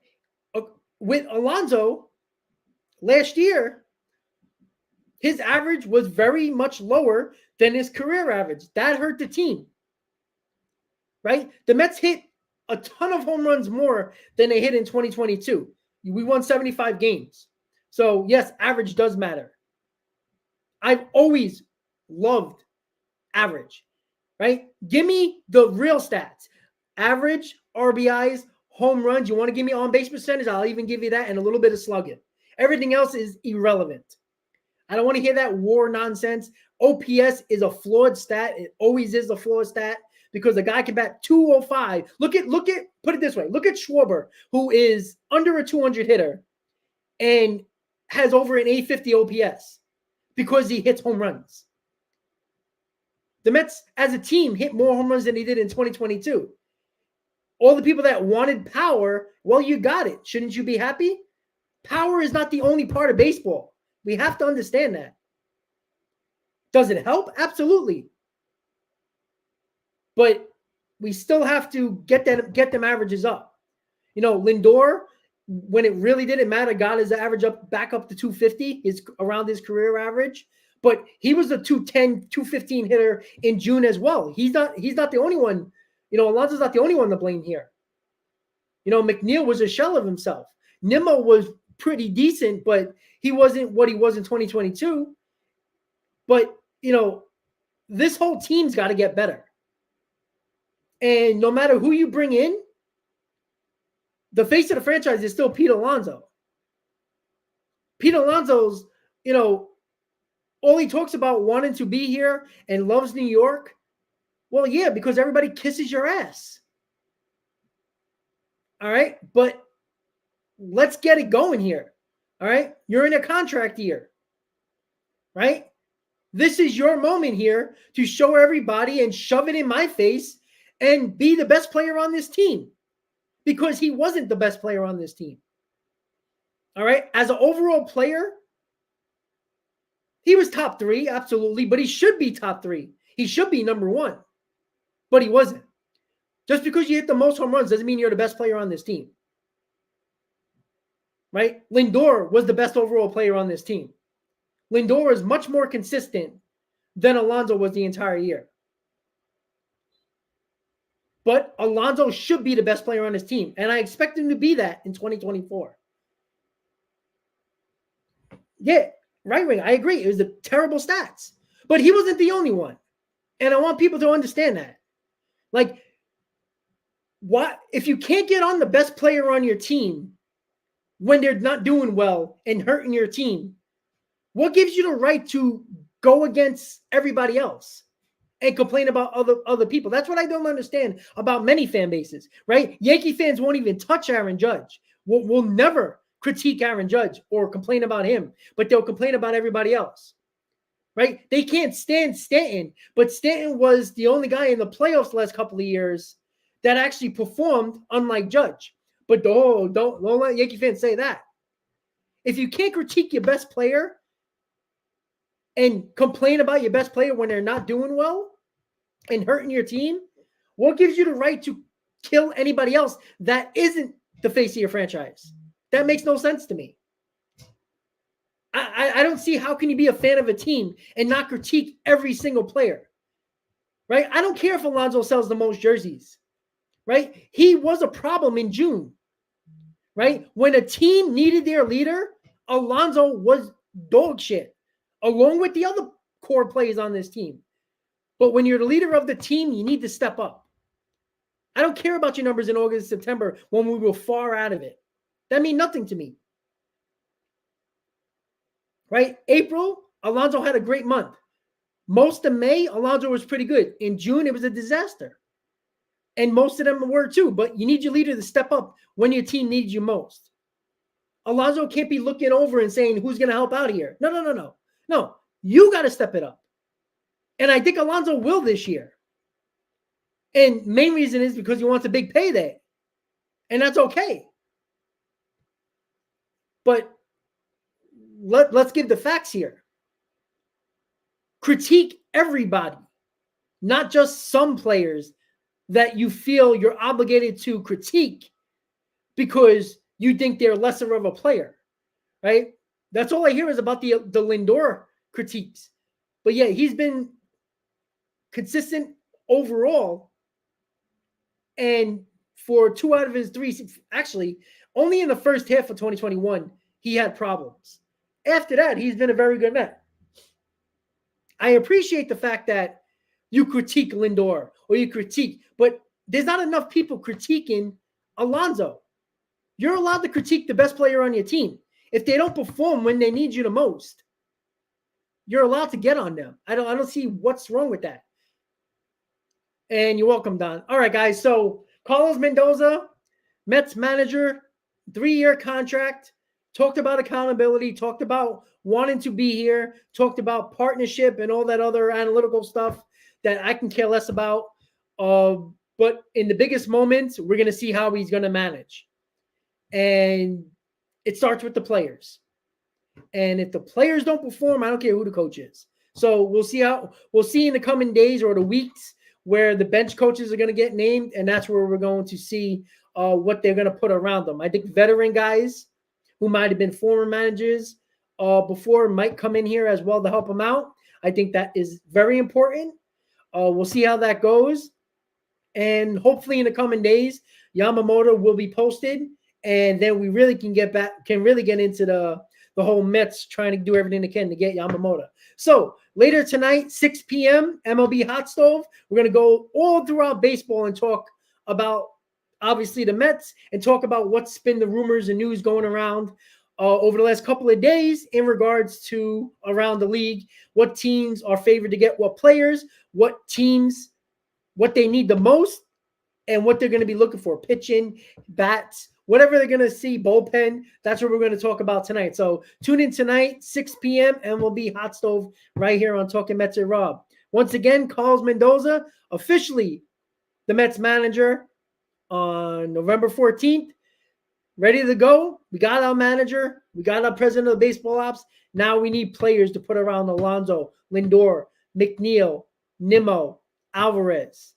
With Alonso, last year, his average was very much lower than his career average. That hurt the team. Right? The Mets hit a ton of home runs more than they hit in 2022. We won 75 games. So, yes, average does matter. I've always loved average. Right? Give me the real stats. Average, RBIs, home runs. You want to give me on-base percentage? I'll even give you that and a little bit of slugging. Everything else is irrelevant. I don't want to hear that war nonsense. OPS is a flawed stat. It always is a flawed stat because the guy can bat 205. Put it this way. Look at Schwarber, who is under a 200 hitter and has over an 850 OPS because he hits home runs. The Mets, as a team, hit more home runs than they did in 2022. All the people that wanted power, well, you got it. Shouldn't you be happy? Power is not the only part of baseball. We have to understand that. Does it help? Absolutely. But we still have to get them averages up. You know, Lindor, when it really didn't matter, got his average back up to 250, around his career average. But he was a 210, 215 hitter in June as well. He's not the only one. You know, Alonso's not the only one to blame here. You know, McNeil was a shell of himself. Nimmo was pretty decent, but he wasn't what he was in 2022. But, you know, this whole team's got to get better. And no matter who you bring in, the face of the franchise is still Pete Alonso. Pete Alonso's, you know, all he talks about wanting to be here and loves New York. Well, yeah, because everybody kisses your ass. All right? But let's get it going here. All right? You're in a contract year. Right? This is your moment here to show everybody and shove it in my face and be the best player on this team. Because he wasn't the best player on this team. All right? As an overall player, he was top 3, absolutely, but he should be top 3. He should be number 1. But he wasn't. Just because you hit the most home runs doesn't mean you're the best player on this team. Right? Lindor was the best overall player on this team. Lindor is much more consistent than Alonso was the entire year. But Alonso should be the best player on his team, and I expect him to be that in 2024. Yeah, right wing, I agree. It was the terrible stats. But he wasn't the only one. And I want people to understand that. Like, what if you can't get on the best player on your team when they're not doing well and hurting your team, what gives you the right to go against everybody else and complain about other people? That's what I don't understand about many fan bases, right? Yankee fans won't even touch Aaron Judge. We'll never critique Aaron Judge or complain about him, but they'll complain about everybody else, right? They can't stand Stanton, but Stanton was the only guy in the playoffs the last couple of years that actually performed unlike Judge. But don't let Yankee fans say that. If you can't critique your best player and complain about your best player when they're not doing well and hurting your team, what gives you the right to kill anybody else that isn't the face of your franchise? That makes no sense to me. I don't see how can you be a fan of a team and not critique every single player, right? I don't care if Alonso sells the most jerseys, right? He was a problem in June, right? When a team needed their leader, Alonso was dog shit, along with the other core players on this team. But when you're the leader of the team, you need to step up. I don't care about your numbers in August and September when we were far out of it. That means nothing to me. Right? April, Alonso had a great month. Most of May, Alonso was pretty good. In June, it was a disaster. And most of them were too. But you need your leader to step up when your team needs you most. Alonso can't be looking over and saying, who's going to help out here? No. No, you got to step it up. And I think Alonso will this year. And main reason is because he wants a big payday. And that's okay. But let's give the facts here. Critique everybody, not just some players that you feel you're obligated to critique because you think they're lesser of a player, right? That's all I hear is about the Lindor critiques. But yeah, he's been consistent overall. And for 2 out of his 3, actually, only in the first half of 2021, he had problems. After that, he's been a very good Met. I appreciate the fact that you critique Lindor or you critique, but there's not enough people critiquing Alonso. You're allowed to critique the best player on your team. If they don't perform when they need you the most, you're allowed to get on them. I don't see what's wrong with that. And you're welcome, Don. All right, guys. So Carlos Mendoza, Mets manager, 3-year contract, talked about accountability, talked about wanting to be here, talked about partnership and all that other analytical stuff that I can care less about. But in the biggest moments, we're going to see how he's going to manage. And it starts with the players. And if the players don't perform, I don't care who the coach is. So we'll see in the coming days or the weeks where the bench coaches are going to get named, and that's where we're going to see what they're going to put around them. I think veteran guys who might have been former managers before might come in here as well to help them out. I think that is very important. We'll see how that goes. And hopefully in the coming days, Yamamoto will be posted, and then we really can get into the whole Mets trying to do everything they can to get Yamamoto. So later tonight, 6 p.m., MLB Hot Stove. We're going to go all throughout baseball and talk about, obviously, the Mets and talk about what's been the rumors and news going around over the last couple of days in regards to around the league, what teams are favored to get what players, what teams, what they need the most, and what they're going to be looking for, pitching, bats, whatever they're going to see, bullpen. That's what we're going to talk about tonight. So tune in tonight, 6 p.m., and we'll be Hot Stove right here on Talking Mets and Rob. Once again, Carlos Mendoza, officially the Mets manager on November 14th. Ready to go. We got our manager. We got our president of baseball ops. Now we need players to put around Alonso, Lindor, McNeil, Nimmo, Alvarez.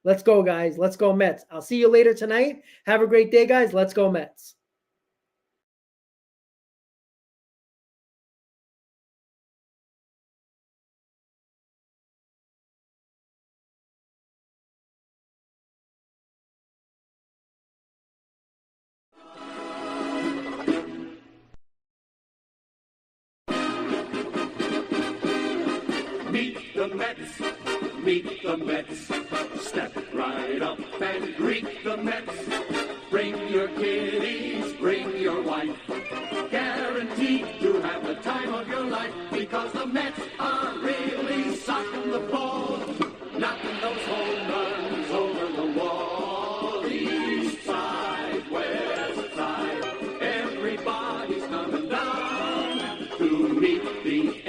Let's go, guys. Let's go, Mets. I'll see you later tonight. Have a great day, guys. Let's go, Mets. Meet the Mets, meet the Mets. Step right up and greet the Mets. Bring your kiddies, bring your wife. Guaranteed to have the time of your life, because the Mets are really socking the ball, knocking those home runs over the wall. East side, west side, everybody MLB.